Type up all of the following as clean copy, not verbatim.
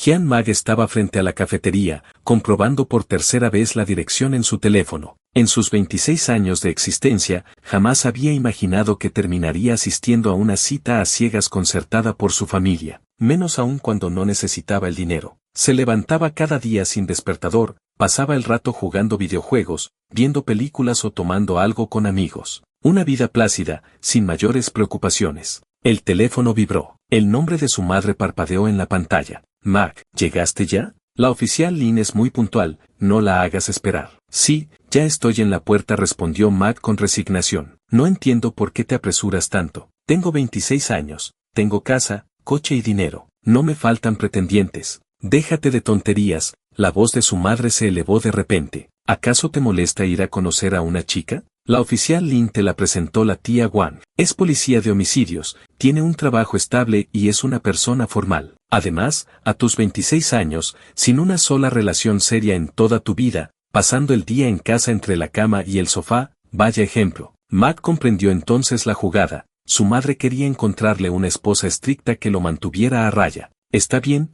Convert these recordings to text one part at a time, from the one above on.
Hyun Mag estaba frente a la cafetería, comprobando por tercera vez la dirección en su teléfono. En sus 26 años de existencia, jamás había imaginado que terminaría asistiendo a una cita a ciegas concertada por su familia, menos aún cuando no necesitaba el dinero. Se levantaba cada día sin despertador, pasaba el rato jugando videojuegos, viendo películas o tomando algo con amigos. Una vida plácida, sin mayores preocupaciones. El teléfono vibró. El nombre de su madre parpadeó en la pantalla. Mag, ¿llegaste ya? La oficial Lin es muy puntual, no la hagas esperar. Sí, ya estoy en la puerta, respondió Mag con resignación. No entiendo por qué te apresuras tanto. Tengo 26 años, tengo casa, coche y dinero. No me faltan pretendientes. Déjate de tonterías. La voz de su madre se elevó de repente. ¿Acaso te molesta ir a conocer a una chica? La oficial Lin te la presentó la tía Wang. Es policía de homicidios, tiene un trabajo estable y es una persona formal. Además, a tus 26 años, sin una sola relación seria en toda tu vida, pasando el día en casa entre la cama y el sofá, vaya ejemplo. Matt comprendió entonces la jugada. Su madre quería encontrarle una esposa estricta que lo mantuviera a raya. Está bien,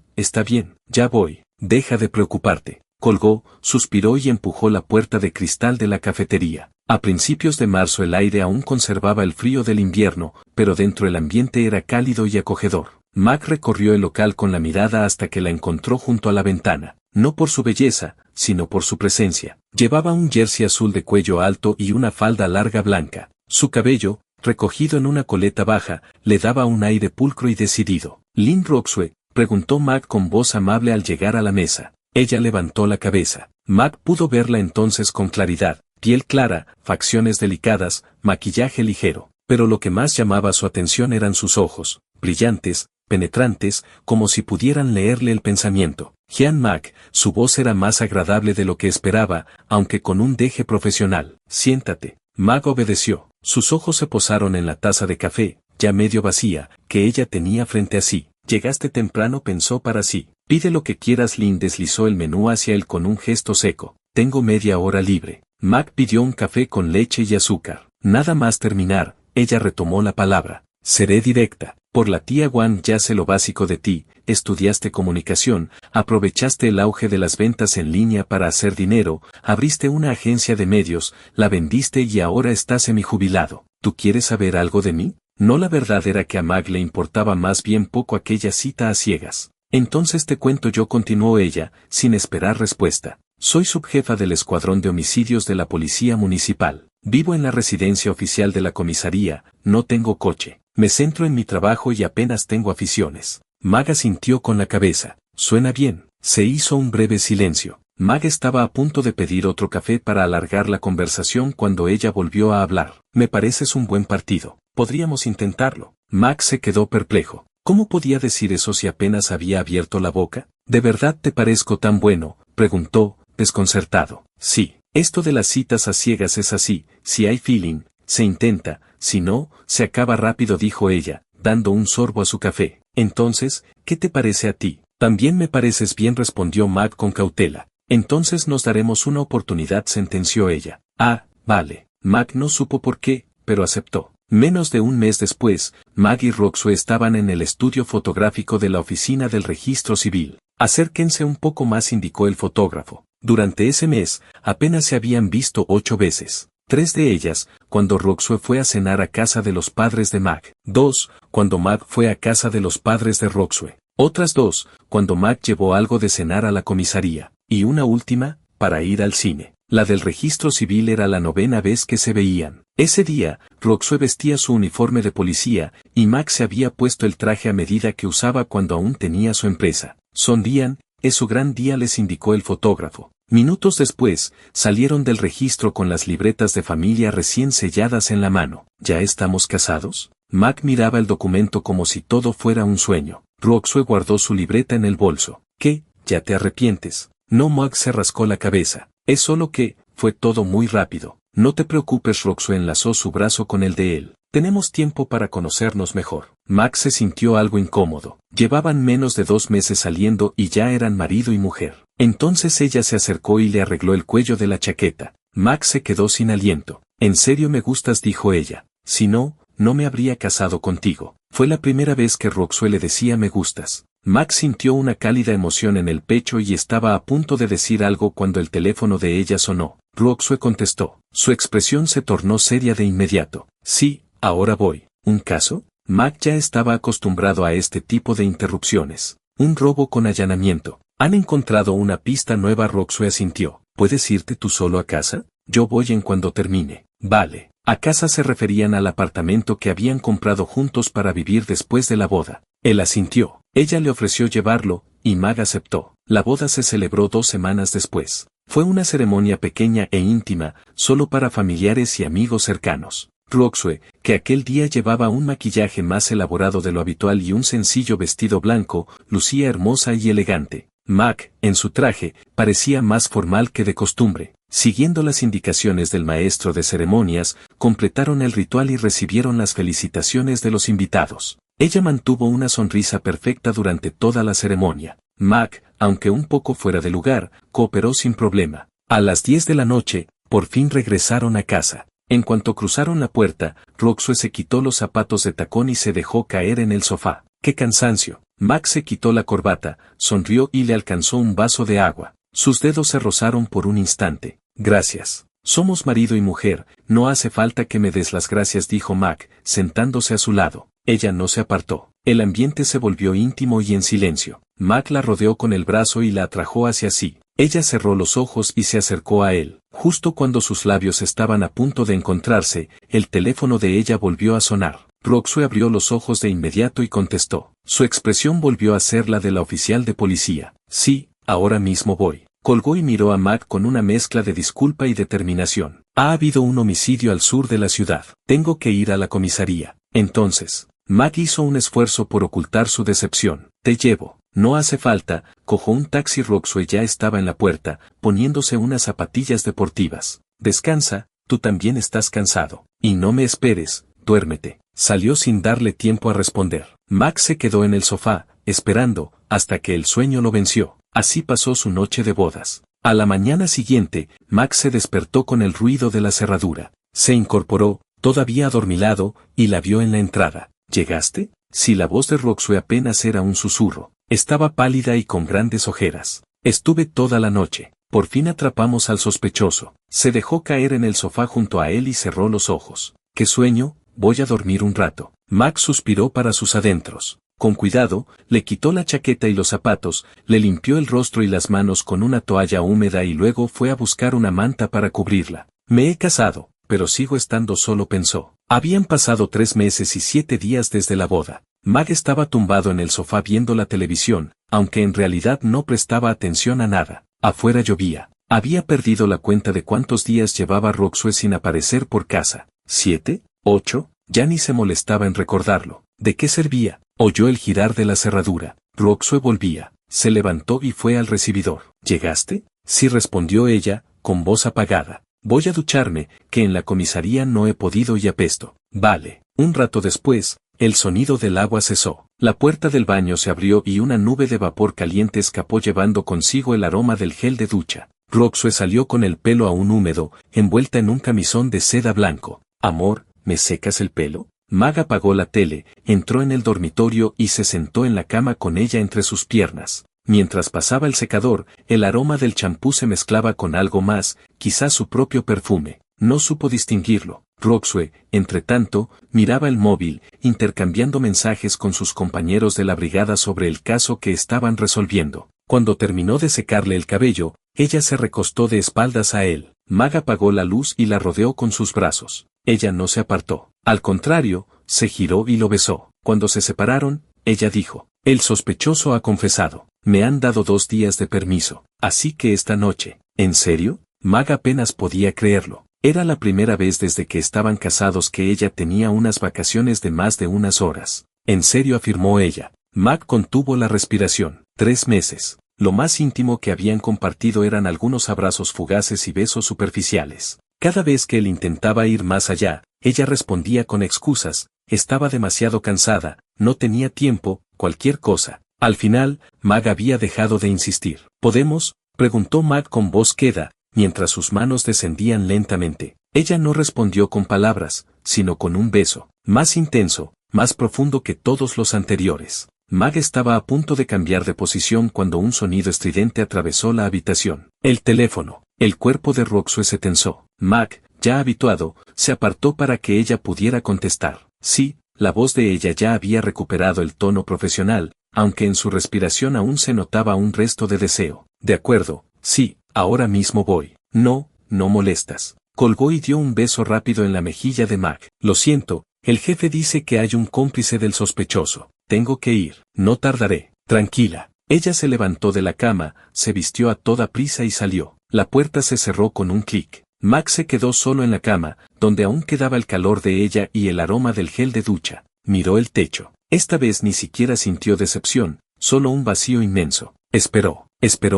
ya voy, deja de preocuparte. Colgó, suspiró y empujó la puerta de cristal de la cafetería. A principios de marzo el aire aún conservaba el frío del invierno, pero dentro el ambiente era cálido y acogedor. Mac recorrió el local con la mirada hasta que la encontró junto a la ventana, no por su belleza, sino por su presencia. Llevaba un jersey azul de cuello alto y una falda larga blanca. Su cabello, recogido en una coleta baja, le daba un aire pulcro y decidido. ¿Lynn Roxue?, preguntó Mac con voz amable al llegar a la mesa. Ella levantó la cabeza. Mac pudo verla entonces con claridad, piel clara, facciones delicadas, maquillaje ligero, pero lo que más llamaba su atención eran sus ojos, brillantes, penetrantes, como si pudieran leerle el pensamiento. Hyun Mag, su voz era más agradable de lo que esperaba, aunque con un deje profesional. Siéntate. Mag obedeció. Sus ojos se posaron en la taza de café, ya medio vacía, que ella tenía frente a sí. Llegaste temprano, pensó para sí. Pide lo que quieras. Lynn deslizó el menú hacia él con un gesto seco. Tengo media hora libre. Mag pidió un café con leche y azúcar. Nada más terminar, ella retomó la palabra. Seré directa. Por la tía Wang ya sé lo básico de ti, estudiaste comunicación, aprovechaste el auge de las ventas en línea para hacer dinero, abriste una agencia de medios, la vendiste y ahora estás semijubilado. ¿Tú quieres saber algo de mí? No, la verdad era que a Mag le importaba más bien poco aquella cita a ciegas. Entonces te cuento yo, continuó ella, sin esperar respuesta. Soy subjefa del escuadrón de homicidios de la policía municipal. Vivo en la residencia oficial de la comisaría, no tengo coche. Me centro en mi trabajo y apenas tengo aficiones. Mag asintió con la cabeza. Suena bien. Se hizo un breve silencio. Mag estaba a punto de pedir otro café para alargar la conversación cuando ella volvió a hablar. Me pareces un buen partido. Podríamos intentarlo. Mag se quedó perplejo. ¿Cómo podía decir eso si apenas había abierto la boca? ¿De verdad te parezco tan bueno?, preguntó, desconcertado. Sí, esto de las citas a ciegas es así, si hay feeling, se intenta, si no, se acaba rápido, dijo ella, dando un sorbo a su café. Entonces, ¿qué te parece a ti? También me pareces bien, respondió Mag con cautela. Entonces nos daremos una oportunidad, sentenció ella. Ah, vale. Mag no supo por qué, pero aceptó. Menos de un mes después, Mag y Roxue estaban en el estudio fotográfico de la oficina del registro civil. Acérquense un poco más, indicó el fotógrafo. Durante ese mes, apenas se habían visto 8 veces. 3 de ellas, cuando Roxue fue a cenar a casa de los padres de Mag. 2, cuando Mag fue a casa de los padres de Roxue. Otras 2, cuando Mag llevó algo de cenar a la comisaría. Y una última, para ir al cine. La del registro civil era la 9ª vez que se veían. Ese día, Roxue vestía su uniforme de policía, y Mag se había puesto el traje a medida que usaba cuando aún tenía su empresa. Sonrían, es su gran día, les indicó el fotógrafo. Minutos después, salieron del registro con las libretas de familia recién selladas en la mano. ¿Ya estamos casados? Mag miraba el documento como si todo fuera un sueño. Roxue guardó su libreta en el bolso. ¿Qué? ¿Ya te arrepientes? No, Mag se rascó la cabeza. Es solo que, fue todo muy rápido. No te preocupes, Roxue enlazó su brazo con el de él. Tenemos tiempo para conocernos mejor. Mag se sintió algo incómodo. Llevaban menos de 2 meses saliendo y ya eran marido y mujer. Entonces ella se acercó y le arregló el cuello de la chaqueta. Mag se quedó sin aliento. ¿En serio me gustas?, dijo ella. Si no, no me habría casado contigo. Fue la primera vez que Roxue le decía me gustas. Mac sintió una cálida emoción en el pecho y estaba a punto de decir algo cuando el teléfono de ella sonó. Roxue contestó. Su expresión se tornó seria de inmediato. Sí, ahora voy. ¿Un caso? Mac ya estaba acostumbrado a este tipo de interrupciones. Un robo con allanamiento. ¿Han encontrado una pista nueva? Roxue asintió. ¿Puedes irte tú solo a casa? Yo voy en cuando termine. Vale. A casa se referían al apartamento que habían comprado juntos para vivir después de la boda. Él asintió. Ella le ofreció llevarlo, y Mag aceptó. La boda se celebró 2 semanas después. Fue una ceremonia pequeña e íntima, solo para familiares y amigos cercanos. Roxue, que aquel día llevaba un maquillaje más elaborado de lo habitual y un sencillo vestido blanco, lucía hermosa y elegante. Mac, en su traje, parecía más formal que de costumbre. Siguiendo las indicaciones del maestro de ceremonias, completaron el ritual y recibieron las felicitaciones de los invitados. Ella mantuvo una sonrisa perfecta durante toda la ceremonia. Mac, aunque un poco fuera de lugar, cooperó sin problema. A las 10 de la noche, por fin regresaron a casa. En cuanto cruzaron la puerta, Roxue se quitó los zapatos de tacón y se dejó caer en el sofá. ¡Qué cansancio! Max se quitó la corbata, sonrió y le alcanzó un vaso de agua. Sus dedos se rozaron por un instante. Gracias. Somos marido y mujer, no hace falta que me des las gracias, dijo Mac, sentándose a su lado. Ella no se apartó. El ambiente se volvió íntimo y en silencio. Mac la rodeó con el brazo y la atrajo hacia sí. Ella cerró los ojos y se acercó a él. Justo cuando sus labios estaban a punto de encontrarse, el teléfono de ella volvió a sonar. Roxue abrió los ojos de inmediato y contestó. Su expresión volvió a ser la de la oficial de policía. Sí, ahora mismo voy. Colgó y miró a Mac con una mezcla de disculpa y determinación. Ha habido un homicidio al sur de la ciudad. Tengo que ir a la comisaría. Entonces, Mac hizo un esfuerzo por ocultar su decepción. Te llevo. No hace falta, cojo un taxi. Roxue ya estaba en la puerta, poniéndose unas zapatillas deportivas. Descansa, tú también estás cansado. Y no me esperes, duérmete. Salió sin darle tiempo a responder. Max se quedó en el sofá, esperando, hasta que el sueño lo venció. Así pasó su noche de bodas. A la mañana siguiente, Max se despertó con el ruido de la cerradura. Se incorporó, todavía adormilado, y la vio en la entrada. ¿Llegaste? Sí, la voz de Roxue apenas era un susurro. Estaba pálida y con grandes ojeras. Estuve toda la noche. Por fin atrapamos al sospechoso. Se dejó caer en el sofá junto a él y cerró los ojos. ¡Qué sueño! Voy a dormir un rato. Max suspiró para sus adentros. Con cuidado, le quitó la chaqueta y los zapatos, le limpió el rostro y las manos con una toalla húmeda y luego fue a buscar una manta para cubrirla. Me he casado, pero sigo estando solo, pensó. Habían pasado 3 meses y 7 días desde la boda. Mag estaba tumbado en el sofá viendo la televisión, aunque en realidad no prestaba atención a nada. Afuera llovía. Había perdido la cuenta de cuántos días llevaba Roxue sin aparecer por casa. ¿7? ¿8? Ya ni se molestaba en recordarlo. ¿De qué servía? Oyó el girar de la cerradura. Roxue volvía. Se levantó y fue al recibidor. ¿Llegaste? Sí, respondió ella, con voz apagada. Voy a ducharme, que en la comisaría no he podido y apesto. Vale. Un rato después, el sonido del agua cesó. La puerta del baño se abrió y una nube de vapor caliente escapó llevando consigo el aroma del gel de ducha. Roxue salió con el pelo aún húmedo, envuelta en un camisón de seda blanco. Amor, ¿me secas el pelo? Mag apagó la tele, entró en el dormitorio y se sentó en la cama con ella entre sus piernas. Mientras pasaba el secador, el aroma del champú se mezclaba con algo más, quizás su propio perfume. No supo distinguirlo. Roxue, entretanto, miraba el móvil, intercambiando mensajes con sus compañeros de la brigada sobre el caso que estaban resolviendo. Cuando terminó de secarle el cabello, ella se recostó de espaldas a él. Mag apagó la luz y la rodeó con sus brazos. Ella no se apartó. Al contrario, se giró y lo besó. Cuando se separaron, ella dijo, el sospechoso ha confesado. Me han dado 2 días de permiso. Así que esta noche. ¿En serio? Mag apenas podía creerlo. Era la primera vez desde que estaban casados que ella tenía unas vacaciones de más de unas horas. En serio, afirmó ella. Mag contuvo la respiración. 3 meses. Lo más íntimo que habían compartido eran algunos abrazos fugaces y besos superficiales. Cada vez que él intentaba ir más allá, ella respondía con excusas, estaba demasiado cansada, no tenía tiempo, cualquier cosa. Al final, Mag había dejado de insistir. ¿Podemos?, preguntó Mag con voz queda, mientras sus manos descendían lentamente. Ella no respondió con palabras, sino con un beso, más intenso, más profundo que todos los anteriores. Mag estaba a punto de cambiar de posición cuando un sonido estridente atravesó la habitación. El teléfono. El cuerpo de Roxue se tensó. Mag, ya habituado, se apartó para que ella pudiera contestar. Sí, la voz de ella ya había recuperado el tono profesional, aunque en su respiración aún se notaba un resto de deseo. De acuerdo, sí, ahora mismo voy. No, no molestas. Colgó y dio un beso rápido en la mejilla de Mag. Lo siento, el jefe dice que hay un cómplice del sospechoso. Tengo que ir. No tardaré. Tranquila. Ella se levantó de la cama, se vistió a toda prisa y salió. La puerta se cerró con un clic. Mag se quedó solo en la cama, donde aún quedaba el calor de ella y el aroma del gel de ducha. Miró el techo. Esta vez ni siquiera sintió decepción, solo un vacío inmenso. Esperó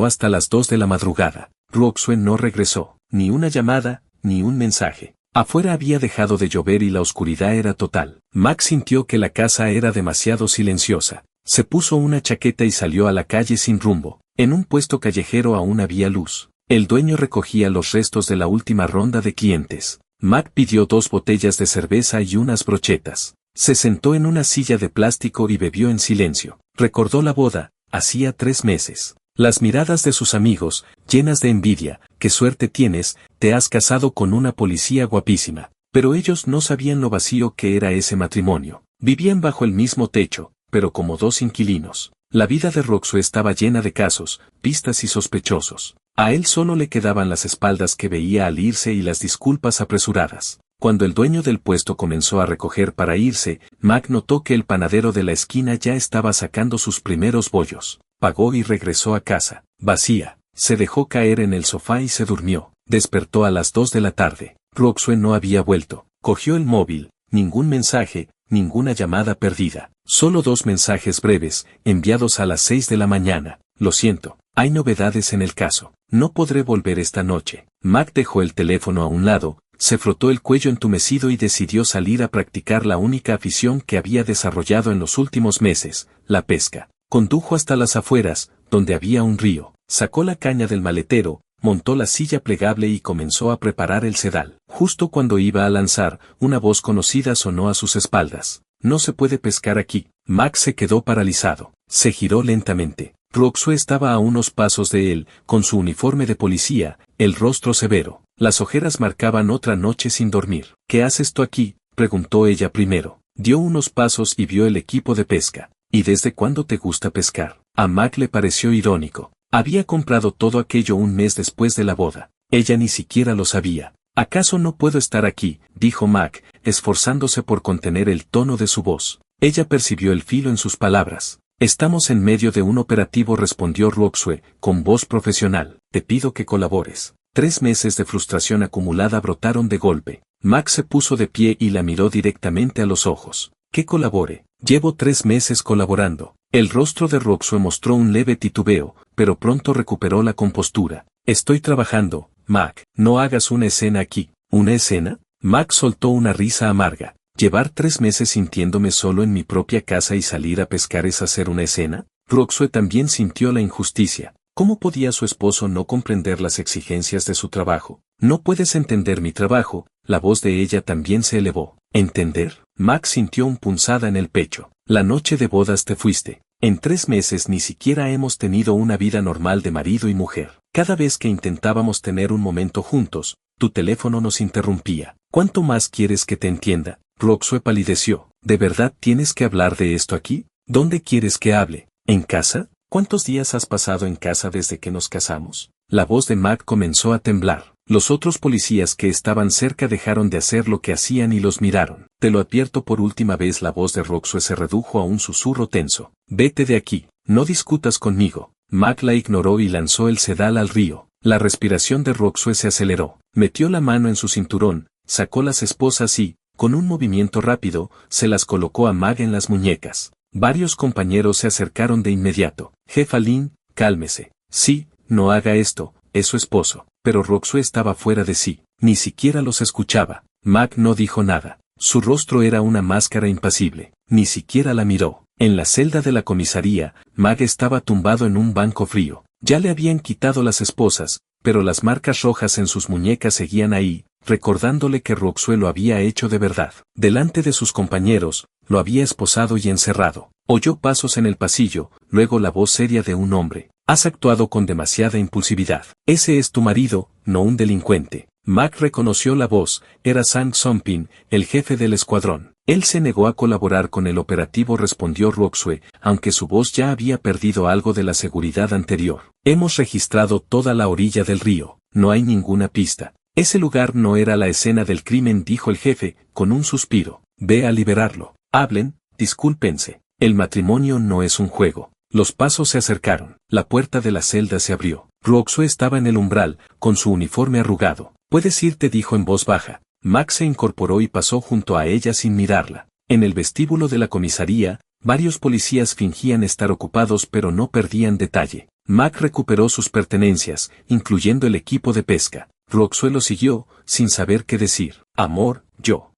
hasta las 2 de la madrugada. Roxue no regresó, ni una llamada, ni un mensaje. Afuera había dejado de llover y la oscuridad era total. Mag sintió que la casa era demasiado silenciosa. Se puso una chaqueta y salió a la calle sin rumbo. En un puesto callejero aún había luz. El dueño recogía los restos de la última ronda de clientes. Mag pidió 2 botellas de cerveza y unas brochetas. Se sentó en una silla de plástico y bebió en silencio. Recordó la boda, hacía 3 meses. Las miradas de sus amigos, llenas de envidia. «Qué suerte tienes, te has casado con una policía guapísima». Pero ellos no sabían lo vacío que era ese matrimonio. Vivían bajo el mismo techo, pero como 2 inquilinos. La vida de Roxue estaba llena de casos, pistas y sospechosos. A él solo le quedaban las espaldas que veía al irse y las disculpas apresuradas. Cuando el dueño del puesto comenzó a recoger para irse, Mag notó que el panadero de la esquina ya estaba sacando sus primeros bollos. Pagó y regresó a casa. Vacía. Se dejó caer en el sofá y se durmió. Despertó a las 2 de la tarde. Roxue no había vuelto. Cogió el móvil. Ningún mensaje, ninguna llamada perdida. Solo 2 mensajes breves, enviados a las 6 de la mañana. Lo siento, hay novedades en el caso. No podré volver esta noche. Mag dejó el teléfono a un lado, se frotó el cuello entumecido y decidió salir a practicar la única afición que había desarrollado en los últimos meses, la pesca. Condujo hasta las afueras, donde había un río. Sacó la caña del maletero, montó la silla plegable y comenzó a preparar el sedal. Justo cuando iba a lanzar, una voz conocida sonó a sus espaldas. «No se puede pescar aquí». Mag se quedó paralizado. Se giró lentamente. Roxue estaba a unos pasos de él, con su uniforme de policía, el rostro severo. Las ojeras marcaban otra noche sin dormir. «¿Qué haces tú aquí?», preguntó ella primero. Dio unos pasos y vio el equipo de pesca. «¿Y desde cuándo te gusta pescar?». A Mag le pareció irónico. Había comprado todo aquello un mes después de la boda. Ella ni siquiera lo sabía. «¿Acaso no puedo estar aquí?», dijo Mag, esforzándose por contener el tono de su voz. Ella percibió el filo en sus palabras. «Estamos en medio de un operativo», respondió Roxue, con voz profesional. «Te pido que colabores». 3 meses de frustración acumulada brotaron de golpe. Mag se puso de pie y la miró directamente a los ojos. «¿Qué colabore? Llevo 3 meses colaborando». El rostro de Roxue mostró un leve titubeo, pero pronto recuperó la compostura. «Estoy trabajando, Mag. No hagas una escena aquí». «¿Una escena?». Mag soltó una risa amarga. «¿Llevar 3 meses sintiéndome solo en mi propia casa y salir a pescar es hacer una escena?». Roxue también sintió la injusticia. ¿Cómo podía su esposo no comprender las exigencias de su trabajo? «No puedes entender mi trabajo». La voz de ella también se elevó. ¿Entender? Mag sintió un punzada en el pecho. «La noche de bodas te fuiste. En 3 meses ni siquiera hemos tenido una vida normal de marido y mujer. Cada vez que intentábamos tener un momento juntos, tu teléfono nos interrumpía. ¿Cuánto más quieres que te entienda?». Roxue palideció. «¿De verdad tienes que hablar de esto aquí? ¿Dónde quieres que hable? ¿En casa? ¿Cuántos días has pasado en casa desde que nos casamos?». La voz de Mag comenzó a temblar. Los otros policías que estaban cerca dejaron de hacer lo que hacían y los miraron. «Te lo advierto por última vez». La voz de Roxue se redujo a un susurro tenso. «Vete de aquí. No discutas conmigo». Mag la ignoró y lanzó el sedal al río. La respiración de Roxue se aceleró. Metió la mano en su cinturón, sacó las esposas y, con un movimiento rápido, se las colocó a Mag en las muñecas. Varios compañeros se acercaron de inmediato. «Jefa Lin, cálmese». «Sí, no haga esto, es su esposo». Pero Roxue estaba fuera de sí. Ni siquiera los escuchaba. Mag no dijo nada. Su rostro era una máscara impasible. Ni siquiera la miró. En la celda de la comisaría, Mag estaba tumbado en un banco frío. Ya le habían quitado las esposas, pero las marcas rojas en sus muñecas seguían ahí, recordándole que Roxue lo había hecho de verdad. Delante de sus compañeros, lo había esposado y encerrado. Oyó pasos en el pasillo, luego la voz seria de un hombre. Has actuado con demasiada impulsividad. Ese es tu marido, no un delincuente. Mac reconoció la voz, era Sang Sompin, el jefe del escuadrón. Él se negó a colaborar con el operativo, respondió Roxue, aunque su voz ya había perdido algo de la seguridad anterior. Hemos registrado toda la orilla del río, no hay ninguna pista. Ese lugar no era la escena del crimen, dijo el jefe, con un suspiro. Ve a liberarlo. Hablen, discúlpense. El matrimonio no es un juego. Los pasos se acercaron. La puerta de la celda se abrió. Roxue estaba en el umbral, con su uniforme arrugado. Puedes irte, dijo en voz baja. Max se incorporó y pasó junto a ella sin mirarla. En el vestíbulo de la comisaría, varios policías fingían estar ocupados pero no perdían detalle. Mac recuperó sus pertenencias, incluyendo el equipo de pesca. Roxue lo siguió, sin saber qué decir. Amor,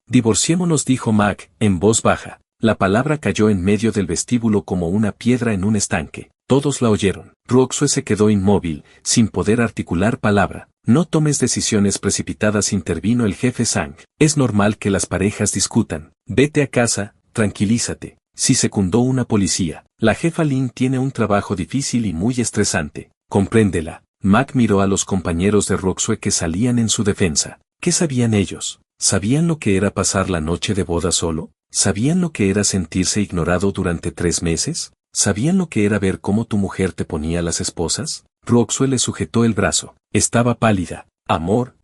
divorciémonos, dijo Mac, en voz baja. La palabra cayó en medio del vestíbulo como una piedra en un estanque. Todos la oyeron. Roxue se quedó inmóvil, sin poder articular palabra. No tomes decisiones precipitadas, intervino el jefe Sang. Es normal que las parejas discutan. Vete a casa, tranquilízate. Sí, secundó una policía. La jefa Lin tiene un trabajo difícil y muy estresante. Compréndela. Mac miró a los compañeros de Roxue que salían en su defensa. ¿Qué sabían ellos? ¿Sabían lo que era pasar la noche de boda solo? ¿Sabían lo que era sentirse ignorado durante 3 meses? ¿Sabían lo que era ver cómo tu mujer te ponía las esposas? Roxue le sujetó el brazo. Estaba pálida. Amor,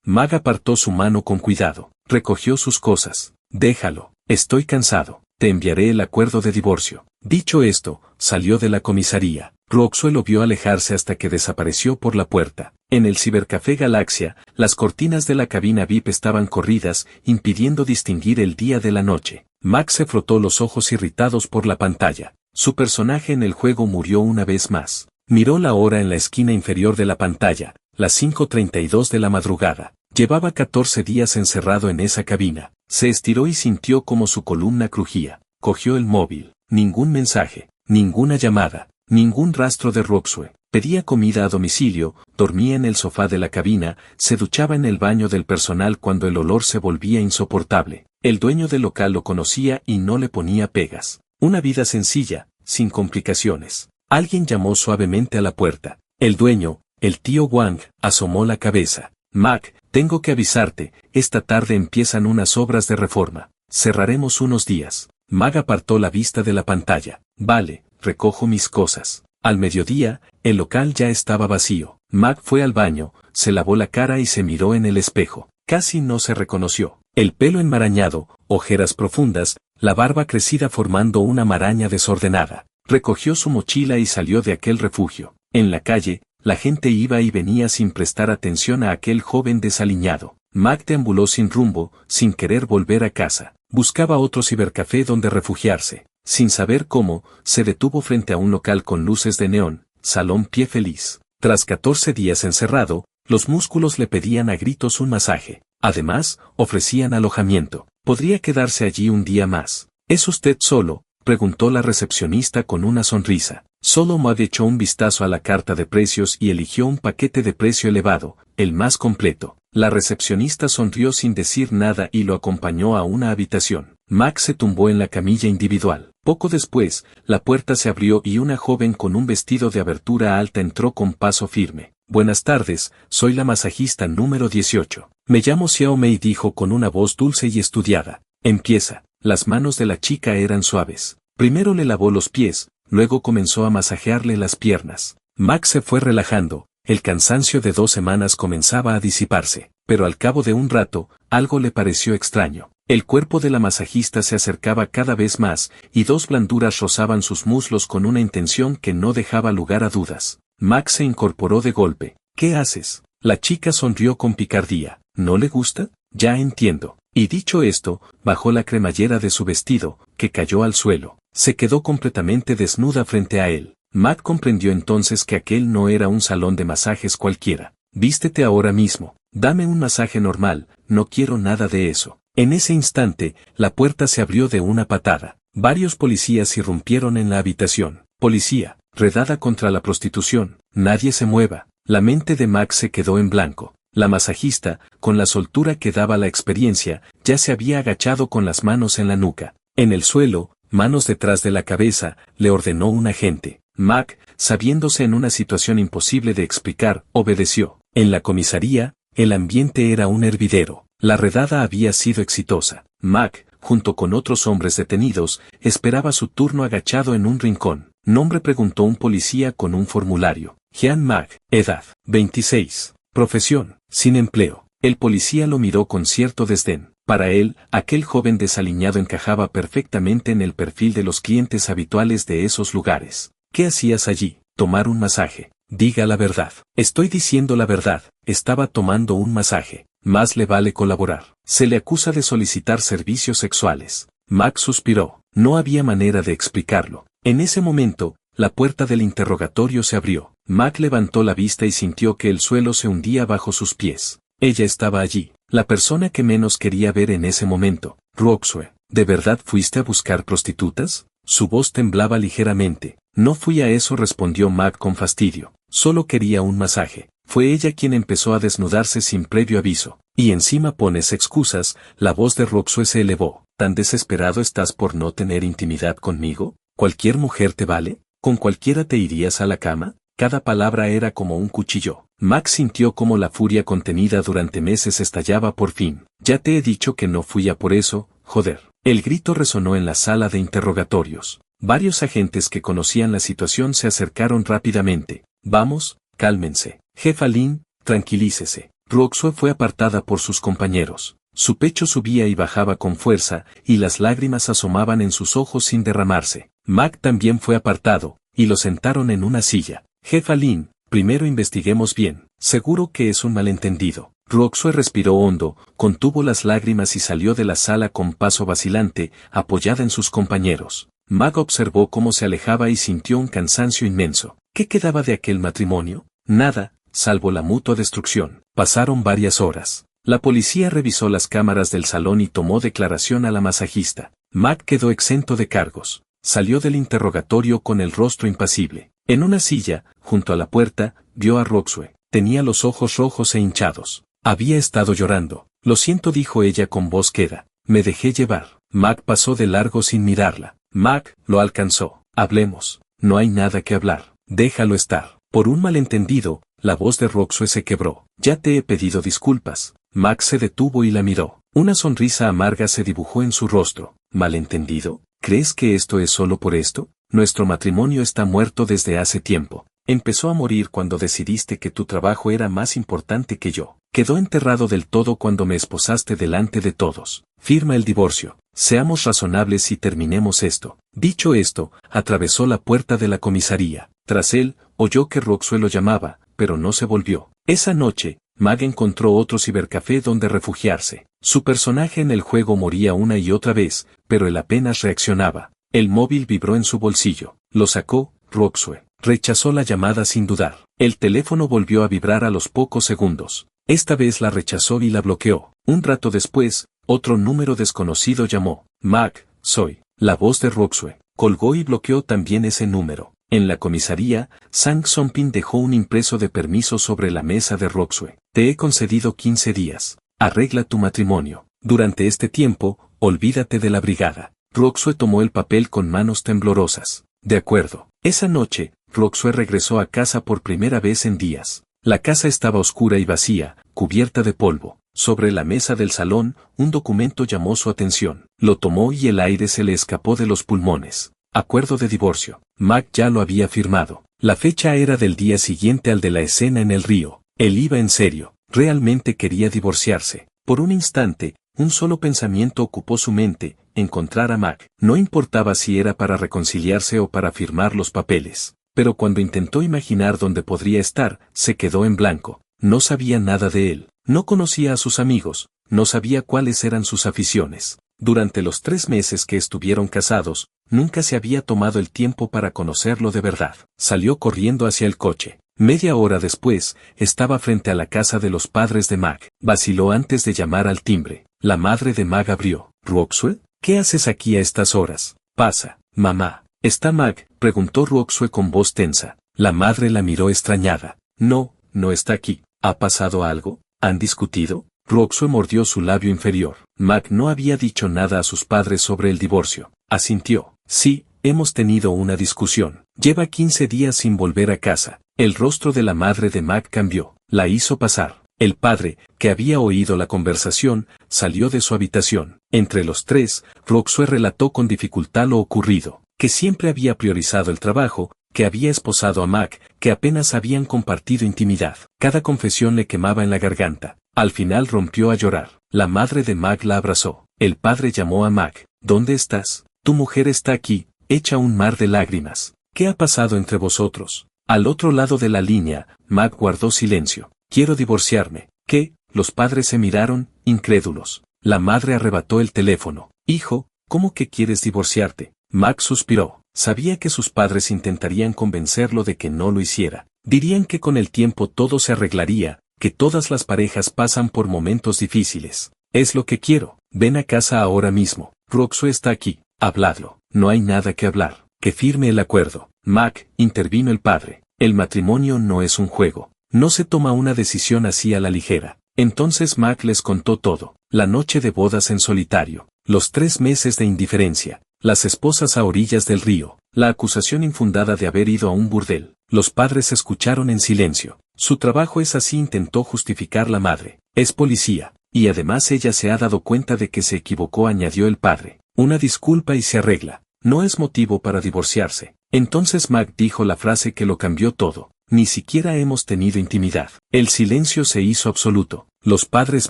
Mac apartó su mano con cuidado. Recogió sus cosas. Déjalo. Estoy cansado. Te enviaré el acuerdo de divorcio. Dicho esto, salió de la comisaría. Roxue lo vio alejarse hasta que desapareció por la puerta. En el cibercafé Galaxia, las cortinas de la cabina VIP estaban corridas, impidiendo distinguir el día de la noche. Max se frotó los ojos irritados por la pantalla. Su personaje en el juego murió una vez más. Miró la hora en la esquina inferior de la pantalla, las 5:32 de la madrugada. Llevaba 14 días encerrado en esa cabina. Se estiró y sintió como su columna crujía. Cogió el móvil. Ningún mensaje, ninguna llamada, ningún rastro de Roxue. Pedía comida a domicilio, dormía en el sofá de la cabina, se duchaba en el baño del personal cuando el olor se volvía insoportable. El dueño del local lo conocía y no le ponía pegas. Una vida sencilla, sin complicaciones. Alguien llamó suavemente a la puerta. El dueño, el tío Wang, asomó la cabeza. Mac, tengo que avisarte, esta tarde empiezan unas obras de reforma. Cerraremos unos días. Mac apartó la vista de la pantalla. Vale, recojo mis cosas. Al mediodía, el local ya estaba vacío. Mac fue al baño, se lavó la cara y se miró en el espejo. Casi no se reconoció. El pelo enmarañado, ojeras profundas, la barba crecida formando una maraña desordenada. Recogió su mochila y salió de aquel refugio. En la calle, la gente iba y venía sin prestar atención a aquel joven desaliñado. Mac deambuló sin rumbo, sin querer volver a casa. Buscaba otro cibercafé donde refugiarse. Sin saber cómo, se detuvo frente a un local con luces de neón, Salón Pie Feliz. Tras 14 días encerrado, los músculos le pedían a gritos un masaje. Además, ofrecían alojamiento. ¿Podría quedarse allí un día más? ¿Es usted solo?, preguntó la recepcionista con una sonrisa. Solo Mac echó un vistazo a la carta de precios y eligió un paquete de precio elevado, el más completo. La recepcionista sonrió sin decir nada y lo acompañó a una habitación. Mac se tumbó en la camilla individual. Poco después, la puerta se abrió y una joven con un vestido de abertura alta entró con paso firme. Buenas tardes, soy la masajista número 18. Me llamo Xiao Mei, dijo con una voz dulce y estudiada. Empieza. Las manos de la chica eran suaves. Primero le lavó los pies, luego comenzó a masajearle las piernas. Mac se fue relajando, el cansancio de 2 semanas comenzaba a disiparse, pero al cabo de un rato, algo le pareció extraño. El cuerpo de la masajista se acercaba cada vez más, y 2 blanduras rozaban sus muslos con una intención que no dejaba lugar a dudas. Mac se incorporó de golpe. ¿Qué haces? La chica sonrió con picardía. ¿No le gusta? Ya entiendo. Y dicho esto, bajó la cremallera de su vestido, que cayó al suelo. Se quedó completamente desnuda frente a él. Mac comprendió entonces que aquel no era un salón de masajes cualquiera. Vístete ahora mismo. Dame un masaje normal, no quiero nada de eso. En ese instante, la puerta se abrió de una patada. Varios policías irrumpieron en la habitación. Policía, redada contra la prostitución. Nadie se mueva. La mente de Mac se quedó en blanco. La masajista, con la soltura que daba la experiencia, ya se había agachado con las manos en la nuca. En el suelo, manos detrás de la cabeza, le ordenó un agente. Mac, sabiéndose en una situación imposible de explicar, obedeció. En la comisaría, el ambiente era un hervidero. La redada había sido exitosa. Mac, junto con otros hombres detenidos, esperaba su turno agachado en un rincón. Nombre preguntó un policía con un formulario. Jean Mac, edad, 26. Profesión, sin empleo. El policía lo miró con cierto desdén. Para él, aquel joven desaliñado encajaba perfectamente en el perfil de los clientes habituales de esos lugares. ¿Qué hacías allí? Tomar un masaje. Diga la verdad. Estoy diciendo la verdad. Estaba tomando un masaje. Más le vale colaborar. Se le acusa de solicitar servicios sexuales. Max suspiró. No había manera de explicarlo. En ese momento, la puerta del interrogatorio se abrió. Mac levantó la vista y sintió que el suelo se hundía bajo sus pies. Ella estaba allí, la persona que menos quería ver en ese momento. Roxue, ¿de verdad fuiste a buscar prostitutas? Su voz temblaba ligeramente. No fui a eso, respondió Mac con fastidio. Solo quería un masaje. Fue ella quien empezó a desnudarse sin previo aviso. Y encima pones excusas. La voz de Roxue se elevó. ¿Tan desesperado estás por no tener intimidad conmigo? ¿Cualquier mujer te vale? ¿Con cualquiera te irías a la cama? Cada palabra era como un cuchillo. Max sintió como la furia contenida durante meses estallaba por fin. Ya te he dicho que no fui a por eso, joder. El grito resonó en la sala de interrogatorios. Varios agentes que conocían la situación se acercaron rápidamente. Vamos, cálmense. Jefa Lynn, tranquilícese. Roxue fue apartada por sus compañeros. Su pecho subía y bajaba con fuerza, y las lágrimas asomaban en sus ojos sin derramarse. Mac también fue apartado, y lo sentaron en una silla. Jefa Lynn, primero investiguemos bien. Seguro que es un malentendido. Roxue respiró hondo, contuvo las lágrimas y salió de la sala con paso vacilante, apoyada en sus compañeros. Mac observó cómo se alejaba y sintió un cansancio inmenso. ¿Qué quedaba de aquel matrimonio? Nada, salvo la mutua destrucción. Pasaron varias horas. La policía revisó las cámaras del salón y tomó declaración a la masajista. Mac quedó exento de cargos. Salió del interrogatorio con el rostro impasible. En una silla, junto a la puerta, vio a Roxue. Tenía los ojos rojos e hinchados. Había estado llorando. Lo siento, dijo ella con voz queda. Me dejé llevar. Mac pasó de largo sin mirarla. Mac lo alcanzó. Hablemos. No hay nada que hablar. Déjalo estar. Por un malentendido, la voz de Roxue se quebró. Ya te he pedido disculpas. Mac se detuvo y la miró. Una sonrisa amarga se dibujó en su rostro. ¿Malentendido? ¿Crees que esto es solo por esto? Nuestro matrimonio está muerto desde hace tiempo. Empezó a morir cuando decidiste que tu trabajo era más importante que yo. Quedó enterrado del todo cuando me esposaste delante de todos. Firma el divorcio. Seamos razonables y terminemos esto. Dicho esto, atravesó la puerta de la comisaría. Tras él, oyó que Roxue lo llamaba, pero no se volvió. Esa noche, Mag encontró otro cibercafé donde refugiarse. Su personaje en el juego moría una y otra vez, pero él apenas reaccionaba. El móvil vibró en su bolsillo. Lo sacó. Roxue rechazó la llamada sin dudar. El teléfono volvió a vibrar a los pocos segundos. Esta vez la rechazó y la bloqueó. Un rato después, otro número desconocido llamó. Mag, soy. La voz de Roxue. Colgó y bloqueó también ese número. En la comisaría, Sang Sonpin dejó un impreso de permiso sobre la mesa de Roxue. Te he concedido 15 días. Arregla tu matrimonio. Durante este tiempo, olvídate de la brigada. Roxue tomó el papel con manos temblorosas. De acuerdo. Esa noche, Roxue regresó a casa por primera vez en días. La casa estaba oscura y vacía, cubierta de polvo. Sobre la mesa del salón, un documento llamó su atención. Lo tomó y el aire se le escapó de los pulmones. Acuerdo de divorcio. Mac ya lo había firmado. La fecha era del día siguiente al de la escena en el río. Él iba en serio. Realmente quería divorciarse. Por un instante, un solo pensamiento ocupó su mente: encontrar a Mac. No importaba si era para reconciliarse o para firmar los papeles. Pero cuando intentó imaginar dónde podría estar, se quedó en blanco. No sabía nada de él. No conocía a sus amigos. No sabía cuáles eran sus aficiones. Durante los 3 meses que estuvieron casados, nunca se había tomado el tiempo para conocerlo de verdad. Salió corriendo hacia el coche. Media hora después, estaba frente a la casa de los padres de Mag. Vaciló antes de llamar al timbre. La madre de Mag abrió. ¿Roxue? ¿Qué haces aquí a estas horas? Pasa, mamá. ¿Está Mag?, preguntó Roxue con voz tensa. La madre la miró extrañada. No, no está aquí. ¿Ha pasado algo? ¿Han discutido? Roxue mordió su labio inferior. Mac no había dicho nada a sus padres sobre el divorcio. Asintió. Sí, hemos tenido una discusión. Lleva 15 días sin volver a casa. El rostro de la madre de Mac cambió. La hizo pasar. El padre, que había oído la conversación, salió de su habitación. Entre los tres, Roxue relató con dificultad lo ocurrido, que siempre había priorizado el trabajo, que había esposado a Mac, que apenas habían compartido intimidad. Cada confesión le quemaba en la garganta. Al final rompió a llorar. La madre de Mac la abrazó. El padre llamó a Mac. ¿Dónde estás? Tu mujer está aquí, hecha un mar de lágrimas. ¿Qué ha pasado entre vosotros? Al otro lado de la línea, Mac guardó silencio. Quiero divorciarme. ¿Qué? Los padres se miraron, incrédulos. La madre arrebató el teléfono. Hijo, ¿cómo que quieres divorciarte? Mac suspiró. Sabía que sus padres intentarían convencerlo de que no lo hiciera. Dirían que con el tiempo todo se arreglaría, que todas las parejas pasan por momentos difíciles. Es lo que quiero. Ven a casa ahora mismo. Roxue está aquí. Habladlo. No hay nada que hablar. Que firme el acuerdo. Mac, intervino el padre. El matrimonio no es un juego. No se toma una decisión así a la ligera. Entonces Mac les contó todo. La noche de bodas en solitario. Los 3 meses de indiferencia. Las esposas a orillas del río. La acusación infundada de haber ido a un burdel. Los padres escucharon en silencio. Su trabajo es así, intentó justificar la madre. Es policía. Y además ella se ha dado cuenta de que se equivocó, añadió el padre. Una disculpa y se arregla. No es motivo para divorciarse. Entonces Mac dijo la frase que lo cambió todo. Ni siquiera hemos tenido intimidad. El silencio se hizo absoluto. Los padres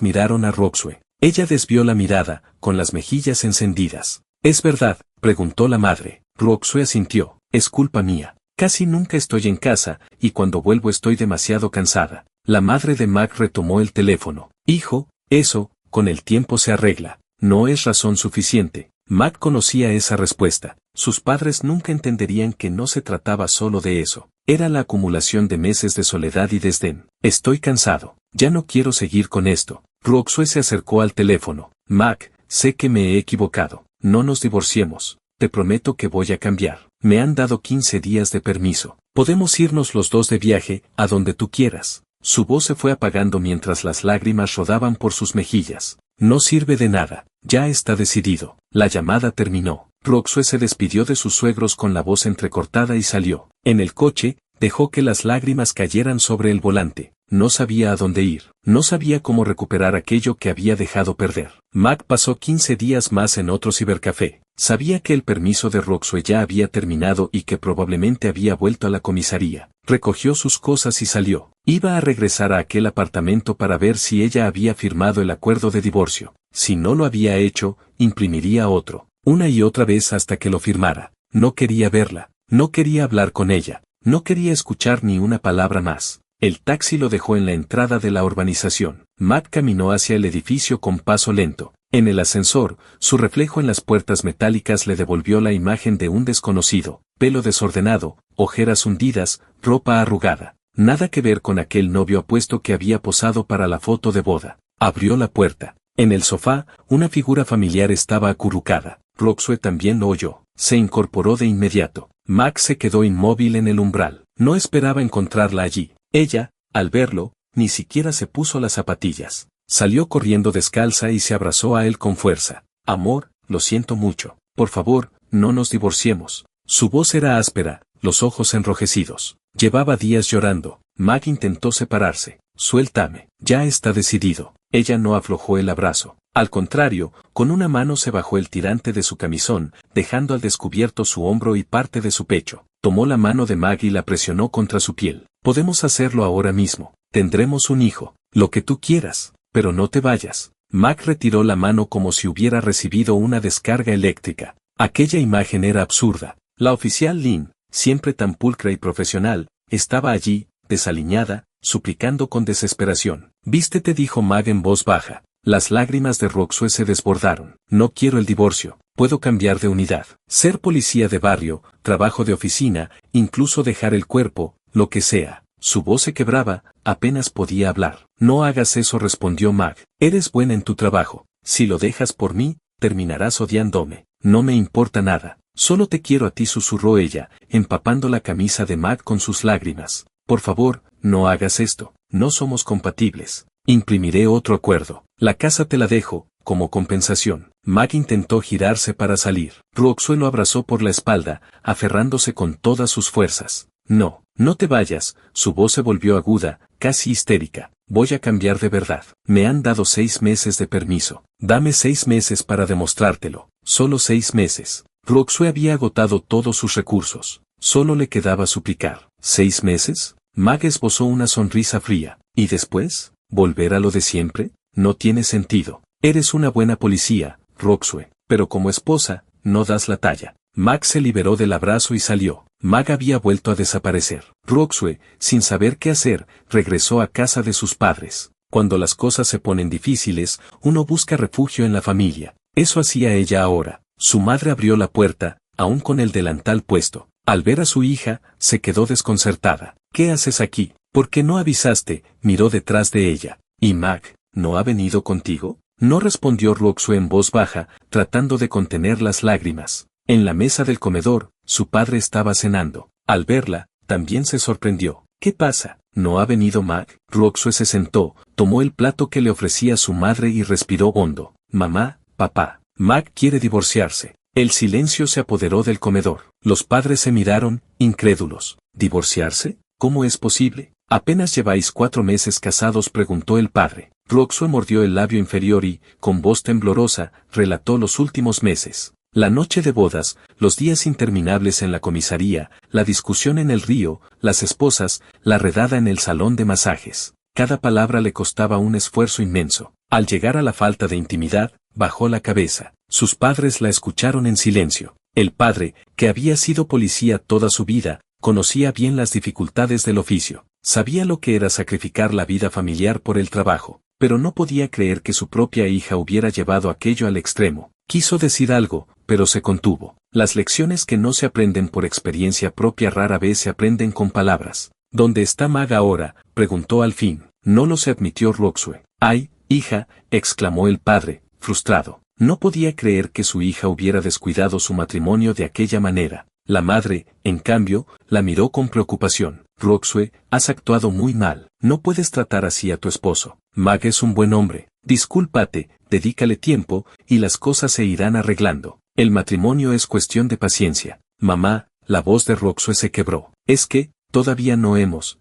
miraron a Roxue. Ella desvió la mirada, con las mejillas encendidas. ¿Es verdad?, preguntó la madre. Roxue asintió. Es culpa mía. Casi nunca estoy en casa, y cuando vuelvo estoy demasiado cansada. La madre de Mac retomó el teléfono. Hijo, eso, con el tiempo se arregla. No es razón suficiente. Mac conocía esa respuesta. Sus padres nunca entenderían que no se trataba solo de eso. Era la acumulación de meses de soledad y desdén. Estoy cansado. Ya no quiero seguir con esto. Roxue se acercó al teléfono. Mac, sé que me he equivocado. No nos divorciemos. Te prometo que voy a cambiar. Me han dado 15 días de permiso. Podemos irnos los dos de viaje, a donde tú quieras. Su voz se fue apagando mientras las lágrimas rodaban por sus mejillas. No sirve de nada. Ya está decidido. La llamada terminó. Roxue se despidió de sus suegros con la voz entrecortada y salió. En el coche, dejó que las lágrimas cayeran sobre el volante. No sabía a dónde ir. No sabía cómo recuperar aquello que había dejado perder. Mac pasó 15 días más en otro cibercafé. Sabía que el permiso de Roxue ya había terminado y que probablemente había vuelto a la comisaría. Recogió sus cosas y salió. Iba a regresar a aquel apartamento para ver si ella había firmado el acuerdo de divorcio. Si no lo había hecho, imprimiría otro. Una y otra vez hasta que lo firmara. No quería verla. No quería hablar con ella. No quería escuchar ni una palabra más. El taxi lo dejó en la entrada de la urbanización. Mac caminó hacia el edificio con paso lento. En el ascensor, su reflejo en las puertas metálicas le devolvió la imagen de un desconocido, pelo desordenado, ojeras hundidas, ropa arrugada. Nada que ver con aquel novio apuesto que había posado para la foto de boda. Abrió la puerta. En el sofá, una figura familiar estaba acurrucada. Roxue también lo oyó. Se incorporó de inmediato. Mac se quedó inmóvil en el umbral. No esperaba encontrarla allí. Ella, al verlo, ni siquiera se puso las zapatillas. Salió corriendo descalza y se abrazó a él con fuerza. Amor, lo siento mucho. Por favor, no nos divorciemos. Su voz era áspera, los ojos enrojecidos. Llevaba días llorando. Mac intentó separarse. Suéltame. Ya está decidido. Ella no aflojó el abrazo. Al contrario, con una mano se bajó el tirante de su camisón, dejando al descubierto su hombro y parte de su pecho. Tomó la mano de Mac y la presionó contra su piel. Podemos hacerlo ahora mismo. Tendremos un hijo. Lo que tú quieras. Pero no te vayas. Mac retiró la mano como si hubiera recibido una descarga eléctrica. Aquella imagen era absurda. La oficial Lynn, siempre tan pulcra y profesional, estaba allí, desaliñada, suplicando con desesperación. Vístete, dijo Mac en voz baja. Las lágrimas de Roxue se desbordaron. No quiero el divorcio. Puedo cambiar de unidad. Ser policía de barrio, trabajo de oficina, incluso dejar el cuerpo, lo que sea. Su voz se quebraba, apenas podía hablar. No hagas eso, respondió Mac. Eres buena en tu trabajo. Si lo dejas por mí, terminarás odiándome. No me importa nada. Solo te quiero a ti, susurró ella, empapando la camisa de Mac con sus lágrimas. Por favor, no hagas esto. No somos compatibles. Imprimiré otro acuerdo. La casa te la dejo, como compensación. Mag intentó girarse para salir. Roxue lo abrazó por la espalda, aferrándose con todas sus fuerzas. No, no te vayas, su voz se volvió aguda, casi histérica. Voy a cambiar de verdad. Me han dado 6 meses de permiso. Dame 6 meses para demostrártelo. Solo 6 meses. Roxue había agotado todos sus recursos. Solo le quedaba suplicar. ¿6 meses? Mag esbozó una sonrisa fría. ¿Y después? ¿Volver a lo de siempre? No tiene sentido. Eres una buena policía, Roxue, pero como esposa, no das la talla. Mag se liberó del abrazo y salió. Mag había vuelto a desaparecer. Roxue, sin saber qué hacer, regresó a casa de sus padres. Cuando las cosas se ponen difíciles, uno busca refugio en la familia. Eso hacía ella ahora. Su madre abrió la puerta, aún con el delantal puesto. Al ver a su hija, se quedó desconcertada. ¿Qué haces aquí? ¿Por qué no avisaste? Miró detrás de ella. ¿Y Mag, no ha venido contigo? No respondió Roxue en voz baja, tratando de contener las lágrimas. En la mesa del comedor, su padre estaba cenando. Al verla, también se sorprendió. ¿Qué pasa? ¿No ha venido Mag? Roxue se sentó, tomó el plato que le ofrecía su madre y respiró hondo. Mamá, papá, Mag quiere divorciarse. El silencio se apoderó del comedor. Los padres se miraron, incrédulos. ¿Divorciarse? ¿Cómo es posible? ¿Apenas lleváis 4 meses casados?, preguntó el padre. Roxue mordió el labio inferior y, con voz temblorosa, relató los últimos meses. La noche de bodas, los días interminables en la comisaría, la discusión en el río, las esposas, la redada en el salón de masajes. Cada palabra le costaba un esfuerzo inmenso. Al llegar a la falta de intimidad, bajó la cabeza. Sus padres la escucharon en silencio. El padre, que había sido policía toda su vida, conocía bien las dificultades del oficio. Sabía lo que era sacrificar la vida familiar por el trabajo, pero no podía creer que su propia hija hubiera llevado aquello al extremo. Quiso decir algo, pero se contuvo. Las lecciones que no se aprenden por experiencia propia rara vez se aprenden con palabras. ¿Dónde está Mag ahora?, preguntó al fin. No lo se admitió Roxue. ¡Ay, hija!, exclamó el padre, frustrado. No podía creer que su hija hubiera descuidado su matrimonio de aquella manera. La madre, en cambio, la miró con preocupación. Roxue, has actuado muy mal. No puedes tratar así a tu esposo. Mag es un buen hombre. Discúlpate, dedícale tiempo, y las cosas se irán arreglando. El matrimonio es cuestión de paciencia. Mamá, la voz de Roxue se quebró. Es que, todavía no hemos.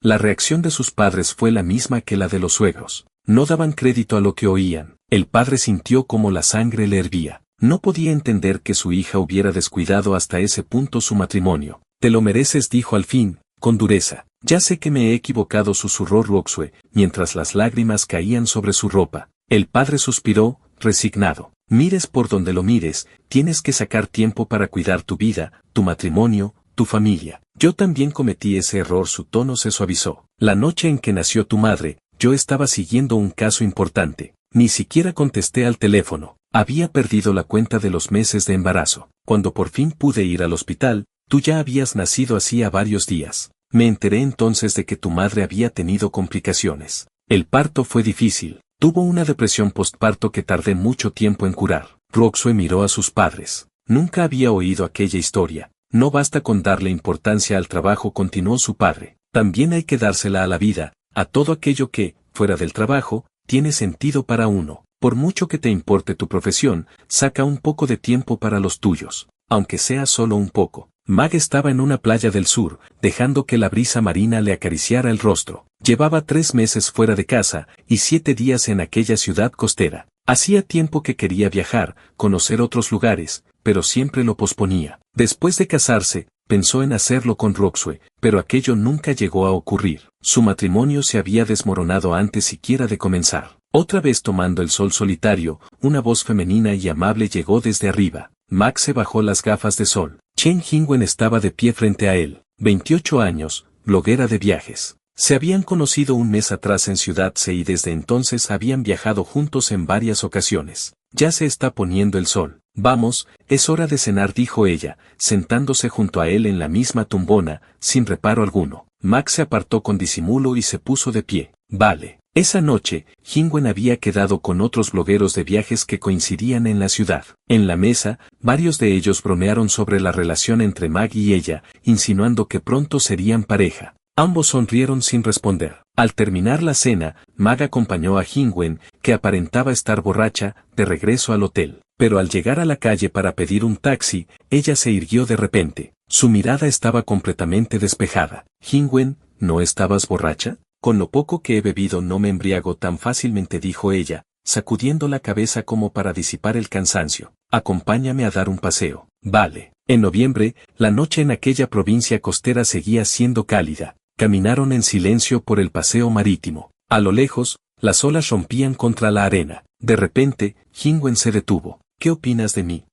La reacción de sus padres fue la misma que la de los suegros. No daban crédito a lo que oían. El padre sintió como la sangre le hervía. No podía entender que su hija hubiera descuidado hasta ese punto su matrimonio. Te lo mereces, dijo al fin, con dureza. Ya sé que me he equivocado, susurró Roxue, mientras las lágrimas caían sobre su ropa. El padre suspiró, resignado. Mires por donde lo mires, tienes que sacar tiempo para cuidar tu vida, tu matrimonio, tu familia. Yo también cometí ese error. Su tono se suavizó. La noche en que nació tu madre, yo estaba siguiendo un caso importante. Ni siquiera contesté al teléfono. Había perdido la cuenta de los meses de embarazo. Cuando por fin pude ir al hospital, tú ya habías nacido hacía varios días. Me enteré entonces de que tu madre había tenido complicaciones. El parto fue difícil. Tuvo una depresión postparto que tardé mucho tiempo en curar. Roxue miró a sus padres. Nunca había oído aquella historia. No basta con darle importancia al trabajo, continuó su padre. También hay que dársela a la vida, a todo aquello que, fuera del trabajo, tiene sentido para uno. Por mucho que te importe tu profesión, saca un poco de tiempo para los tuyos, aunque sea solo un poco. Mag estaba en una playa del sur, dejando que la brisa marina le acariciara el rostro. Llevaba 3 meses fuera de casa, y 7 días en aquella ciudad costera. Hacía tiempo que quería viajar, conocer otros lugares, pero siempre lo posponía. Después de casarse, pensó en hacerlo con Roxue, pero aquello nunca llegó a ocurrir. Su matrimonio se había desmoronado antes siquiera de comenzar. Otra vez tomando el sol solitario, una voz femenina y amable llegó desde arriba. Mag se bajó las gafas de sol. Chen Jingwen estaba de pie frente a él. 28 años, bloguera de viajes. Se habían conocido un mes atrás en Ciudad C y desde entonces habían viajado juntos en varias ocasiones. Ya se está poniendo el sol. Vamos, es hora de cenar, dijo ella, sentándose junto a él en la misma tumbona, sin reparo alguno. Mag se apartó con disimulo y se puso de pie. Vale. Esa noche, Jingwen había quedado con otros blogueros de viajes que coincidían en la ciudad. En la mesa, varios de ellos bromearon sobre la relación entre Mag y ella, insinuando que pronto serían pareja. Ambos sonrieron sin responder. Al terminar la cena, Mag acompañó a Jingwen, que aparentaba estar borracha, de regreso al hotel. Pero al llegar a la calle para pedir un taxi, ella se irguió de repente. Su mirada estaba completamente despejada. Jingwen, ¿no estabas borracha? Con lo poco que he bebido no me embriago tan fácilmente, dijo ella, sacudiendo la cabeza como para disipar el cansancio. Acompáñame a dar un paseo. Vale. En noviembre, la noche en aquella provincia costera seguía siendo cálida. Caminaron en silencio por el paseo marítimo. A lo lejos, las olas rompían contra la arena. De repente, Jingwen se detuvo. ¿Qué opinas de mí?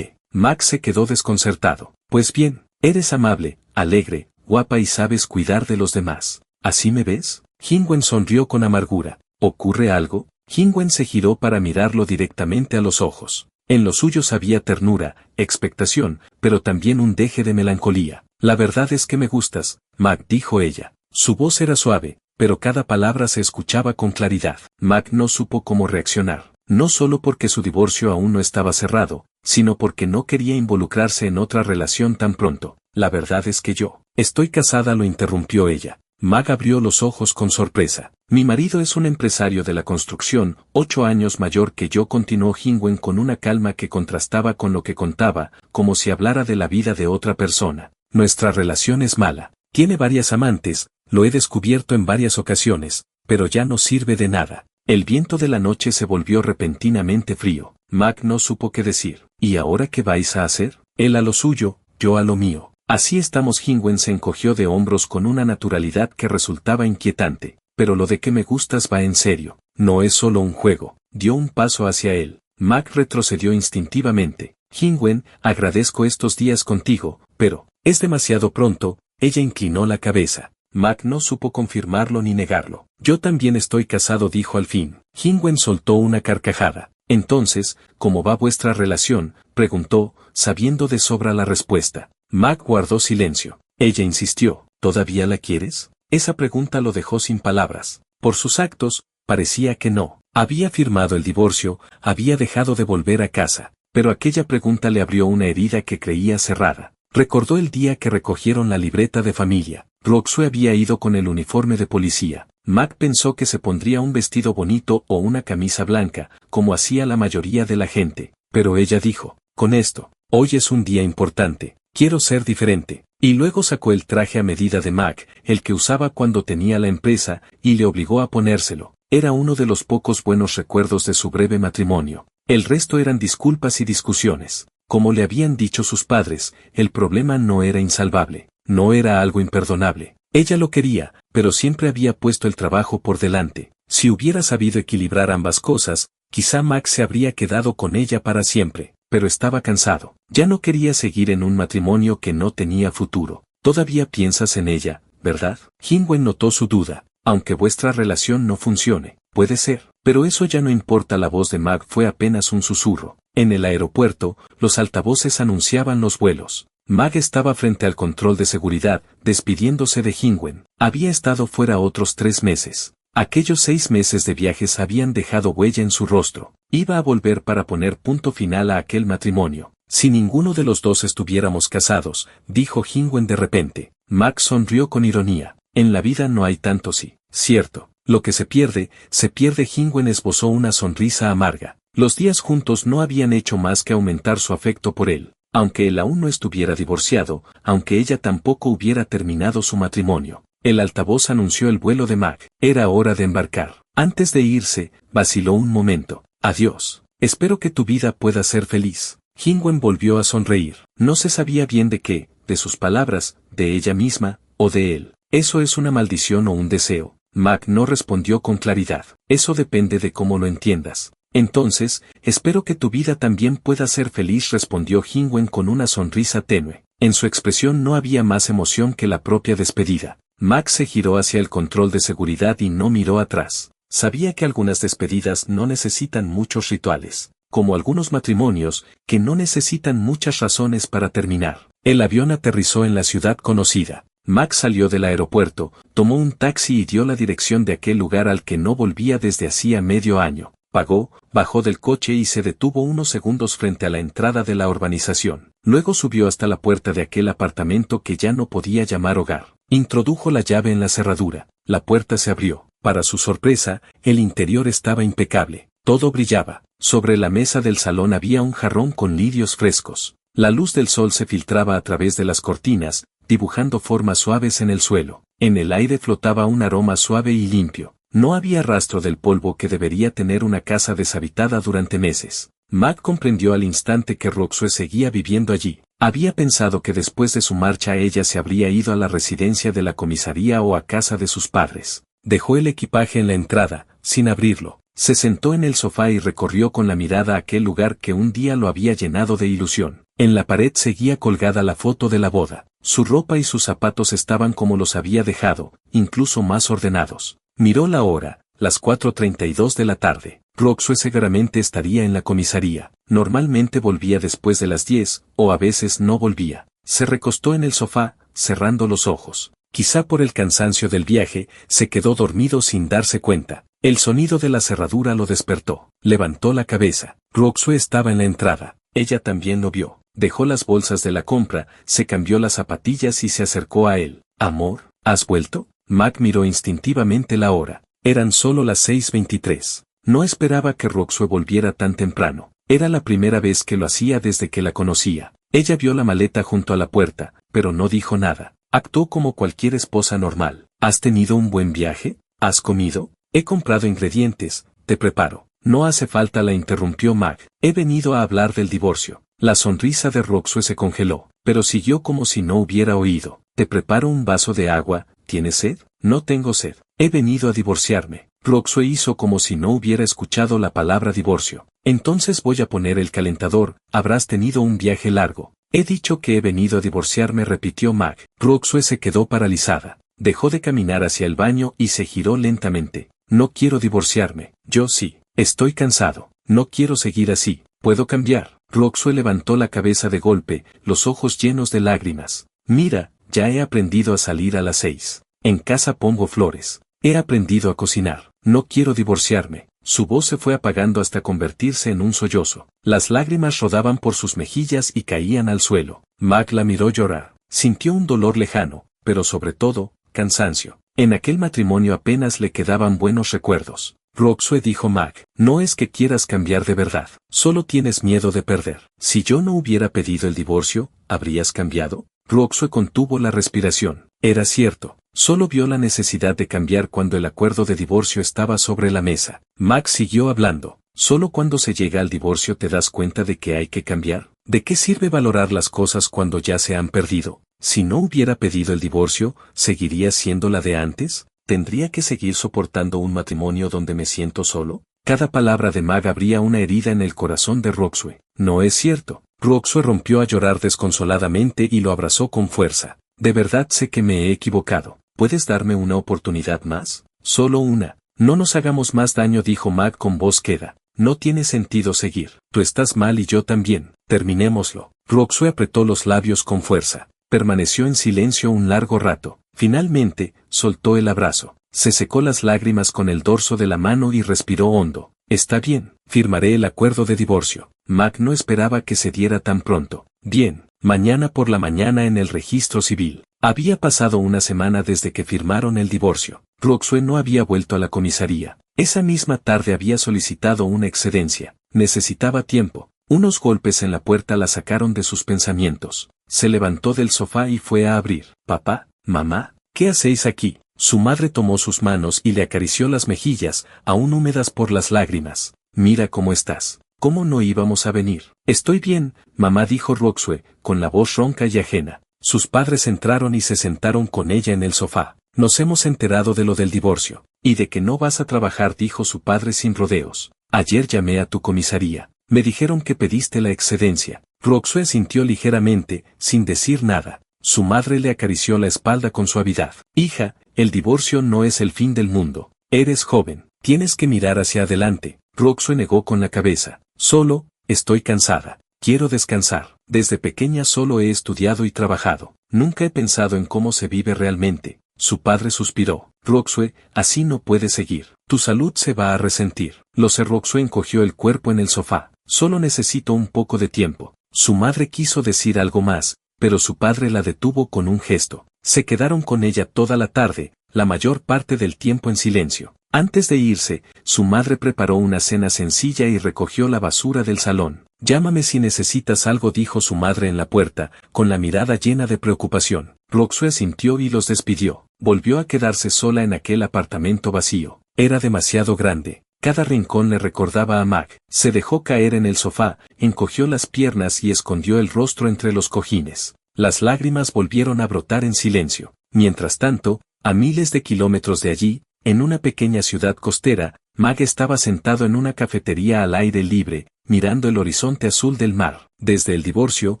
Max se quedó desconcertado. Pues bien, eres amable, alegre, guapa y sabes cuidar de los demás. ¿Así me ves? Jingwen sonrió con amargura. ¿Ocurre algo? Jingwen se giró para mirarlo directamente a los ojos. En los suyos había ternura, expectación, pero también un deje de melancolía. La verdad es que me gustas, Mag, dijo ella. Su voz era suave, pero cada palabra se escuchaba con claridad. Mag no supo cómo reaccionar. No solo porque su divorcio aún no estaba cerrado, sino porque no quería involucrarse en otra relación tan pronto. La verdad es que yo estoy casada, lo interrumpió ella. Mag abrió los ojos con sorpresa. Mi marido es un empresario de la construcción, 8 años mayor que yo, continuó Jingwen con una calma que contrastaba con lo que contaba, como si hablara de la vida de otra persona. Nuestra relación es mala. Tiene varias amantes, lo he descubierto en varias ocasiones, pero ya no sirve de nada. El viento de la noche se volvió repentinamente frío. Mag no supo qué decir. ¿Y ahora qué vais a hacer? Él a lo suyo, yo a lo mío. Así estamos. Jingwen se encogió de hombros con una naturalidad que resultaba inquietante. Pero lo de que me gustas va en serio. No es solo un juego. Dio un paso hacia él. Mag retrocedió instintivamente. Jingwen, agradezco estos días contigo, pero es demasiado pronto. Ella inclinó la cabeza. Mag no supo confirmarlo ni negarlo. Yo también estoy casado, dijo al fin. Jingwen soltó una carcajada. Entonces, ¿cómo va vuestra relación?, preguntó, sabiendo de sobra la respuesta. Mag guardó silencio. Ella insistió. ¿Todavía la quieres? Esa pregunta lo dejó sin palabras. Por sus actos, parecía que no. Había firmado el divorcio, había dejado de volver a casa, pero aquella pregunta le abrió una herida que creía cerrada. Recordó el día que recogieron la libreta de familia. Roxue había ido con el uniforme de policía. Mag pensó que se pondría un vestido bonito o una camisa blanca, como hacía la mayoría de la gente, pero ella dijo, con esto, hoy es un día importante, quiero ser diferente. Y luego sacó el traje a medida de Mag, el que usaba cuando tenía la empresa, y le obligó a ponérselo. Era uno de los pocos buenos recuerdos de su breve matrimonio. El resto eran disculpas y discusiones. Como le habían dicho sus padres, el problema no era insalvable, no era algo imperdonable. Ella lo quería, pero siempre había puesto el trabajo por delante. Si hubiera sabido equilibrar ambas cosas, quizá Max se habría quedado con ella para siempre, pero estaba cansado. Ya no quería seguir en un matrimonio que no tenía futuro. Todavía piensas en ella, ¿verdad? Jingwen notó su duda. Aunque vuestra relación no funcione, puede ser, pero eso ya no importa. La voz de Mag fue apenas un susurro. En el aeropuerto, los altavoces anunciaban los vuelos. Mag estaba frente al control de seguridad, despidiéndose de Jingwen. Había estado fuera otros 3 meses. Aquellos 6 meses de viajes habían dejado huella en su rostro. Iba a volver para poner punto final a aquel matrimonio. Si ninguno de los dos estuviéramos casados, dijo Jingwen de repente. Mag sonrió con ironía. En la vida no hay tanto sí, cierto. Lo que se pierde, se pierde. Jingwen esbozó una sonrisa amarga. Los días juntos no habían hecho más que aumentar su afecto por él. Aunque él aún no estuviera divorciado, aunque ella tampoco hubiera terminado su matrimonio. El altavoz anunció el vuelo de Mag. Era hora de embarcar. Antes de irse, vaciló un momento. Adiós. Espero que tu vida pueda ser feliz. Jingwen volvió a sonreír. No se sabía bien de qué, de sus palabras, de ella misma, o de él. ¿Eso es una maldición o un deseo? Mag no respondió con claridad. Eso depende de cómo lo entiendas. Entonces, espero que tu vida también pueda ser feliz, respondió Jingwen con una sonrisa tenue. En su expresión no había más emoción que la propia despedida. Mag se giró hacia el control de seguridad y no miró atrás. Sabía que algunas despedidas no necesitan muchos rituales, como algunos matrimonios, que no necesitan muchas razones para terminar. El avión aterrizó en la ciudad conocida. Mag salió del aeropuerto, tomó un taxi y dio la dirección de aquel lugar al que no volvía desde hacía medio año. Pagó, bajó del coche y se detuvo unos segundos frente a la entrada de la urbanización. Luego subió hasta la puerta de aquel apartamento que ya no podía llamar hogar. Introdujo la llave en la cerradura. La puerta se abrió. Para su sorpresa, el interior estaba impecable. Todo brillaba. Sobre la mesa del salón había un jarrón con lirios frescos. La luz del sol se filtraba a través de las cortinas, dibujando formas suaves en el suelo. En el aire flotaba un aroma suave y limpio. No había rastro del polvo que debería tener una casa deshabitada durante meses. Mac comprendió al instante que Roxue seguía viviendo allí. Había pensado que después de su marcha ella se habría ido a la residencia de la comisaría o a casa de sus padres. Dejó el equipaje en la entrada, sin abrirlo. Se sentó en el sofá y recorrió con la mirada aquel lugar que un día lo había llenado de ilusión. En la pared seguía colgada la foto de la boda. Su ropa y sus zapatos estaban como los había dejado, incluso más ordenados. Miró la hora, las 4:32 de la tarde. Roxue seguramente estaría en la comisaría. Normalmente volvía después de las 10, o a veces no volvía. Se recostó en el sofá, cerrando los ojos. Quizá por el cansancio del viaje, se quedó dormido sin darse cuenta. El sonido de la cerradura lo despertó. Levantó la cabeza. Roxue estaba en la entrada. Ella también lo vio. Dejó las bolsas de la compra, se cambió las zapatillas y se acercó a él. «Amor, ¿has vuelto?» Mac miró instintivamente la hora. Eran solo las 6:23. No esperaba que Roxue volviera tan temprano. Era la primera vez que lo hacía desde que la conocía. Ella vio la maleta junto a la puerta, pero no dijo nada. Actuó como cualquier esposa normal. «¿Has tenido un buen viaje? ¿Has comido?» «He comprado ingredientes, te preparo». «No hace falta», la interrumpió Mac. «He venido a hablar del divorcio». La sonrisa de Roxue se congeló, pero siguió como si no hubiera oído. «Te preparo un vaso de agua, ¿tienes sed?» «No tengo sed. He venido a divorciarme». Roxue hizo como si no hubiera escuchado la palabra divorcio. «Entonces voy a poner el calentador, habrás tenido un viaje largo». «He dicho que he venido a divorciarme», repitió Mac. Roxue se quedó paralizada. Dejó de caminar hacia el baño y se giró lentamente. «No quiero divorciarme». «Yo sí. Estoy cansado. No quiero seguir así. ¿Puedo cambiar?» Roxue levantó la cabeza de golpe, los ojos llenos de lágrimas. «Mira, ya he aprendido a salir a las 6. En casa pongo flores. He aprendido a cocinar. No quiero divorciarme». Su voz se fue apagando hasta convertirse en un sollozo. Las lágrimas rodaban por sus mejillas y caían al suelo. Mac la miró llorar. Sintió un dolor lejano, pero sobre todo, cansancio. En aquel matrimonio apenas le quedaban buenos recuerdos. «Roxue», dijo Mac, «no es que quieras cambiar de verdad, solo tienes miedo de perder. Si yo no hubiera pedido el divorcio, ¿habrías cambiado?» Roxue contuvo la respiración. Era cierto, solo vio la necesidad de cambiar cuando el acuerdo de divorcio estaba sobre la mesa. Mac siguió hablando. «Solo cuando se llega al divorcio te das cuenta de que hay que cambiar. ¿De qué sirve valorar las cosas cuando ya se han perdido? Si no hubiera pedido el divorcio, ¿seguiría siendo la de antes? ¿Tendría que seguir soportando un matrimonio donde me siento solo?» Cada palabra de Mac abría una herida en el corazón de Roxue. «No es cierto». Roxue rompió a llorar desconsoladamente y lo abrazó con fuerza. «De verdad sé que me he equivocado. ¿Puedes darme una oportunidad más? Solo una. No nos hagamos más daño», dijo Mac con voz queda. «No tiene sentido seguir. Tú estás mal y yo también. Terminémoslo». Roxue apretó los labios con fuerza. Permaneció en silencio un largo rato. Finalmente, soltó el abrazo. Se secó las lágrimas con el dorso de la mano y respiró hondo. «Está bien, firmaré el acuerdo de divorcio». Mac no esperaba que se diera tan pronto. «Bien, mañana por la mañana en el registro civil». Había pasado una semana desde que firmaron el divorcio. Roxue no había vuelto a la comisaría. Esa misma tarde había solicitado una excedencia. Necesitaba tiempo. Unos golpes en la puerta la sacaron de sus pensamientos. Se levantó del sofá y fue a abrir. «Papá, mamá, ¿qué hacéis aquí?» Su madre tomó sus manos y le acarició las mejillas, aún húmedas por las lágrimas. «Mira cómo estás. ¿Cómo no íbamos a venir?» «Estoy bien, mamá», dijo Roxue, con la voz ronca y ajena. Sus padres entraron y se sentaron con ella en el sofá. «Nos hemos enterado de lo del divorcio. Y de que no vas a trabajar», dijo su padre sin rodeos. «Ayer llamé a tu comisaría. Me dijeron que pediste la excedencia». Roxue sintió ligeramente, sin decir nada. Su madre le acarició la espalda con suavidad. «Hija, el divorcio no es el fin del mundo. Eres joven, tienes que mirar hacia adelante». Roxue negó con la cabeza. «Solo, estoy cansada. Quiero descansar. Desde pequeña solo he estudiado y trabajado. Nunca he pensado en cómo se vive realmente». Su padre suspiró. «Roxue, así no puedes seguir. Tu salud se va a resentir». Roxue encogió el cuerpo en el sofá. «Solo necesito un poco de tiempo. Su madre quiso decir algo más, pero su padre la detuvo con un gesto. Se quedaron con ella toda la tarde, la mayor parte del tiempo en silencio. Antes de irse, su madre preparó una cena sencilla y recogió la basura del salón. Llámame si necesitas algo, dijo su madre en la puerta, con la mirada llena de preocupación. Roxue asintió y los despidió. Volvió a quedarse sola en aquel apartamento vacío. Era demasiado grande. Cada rincón le recordaba a Mag. Se dejó caer en el sofá, encogió las piernas y escondió el rostro entre los cojines. Las lágrimas volvieron a brotar en silencio. Mientras tanto, a miles de kilómetros de allí, en una pequeña ciudad costera, Mag estaba sentado en una cafetería al aire libre, mirando el horizonte azul del mar. Desde el divorcio,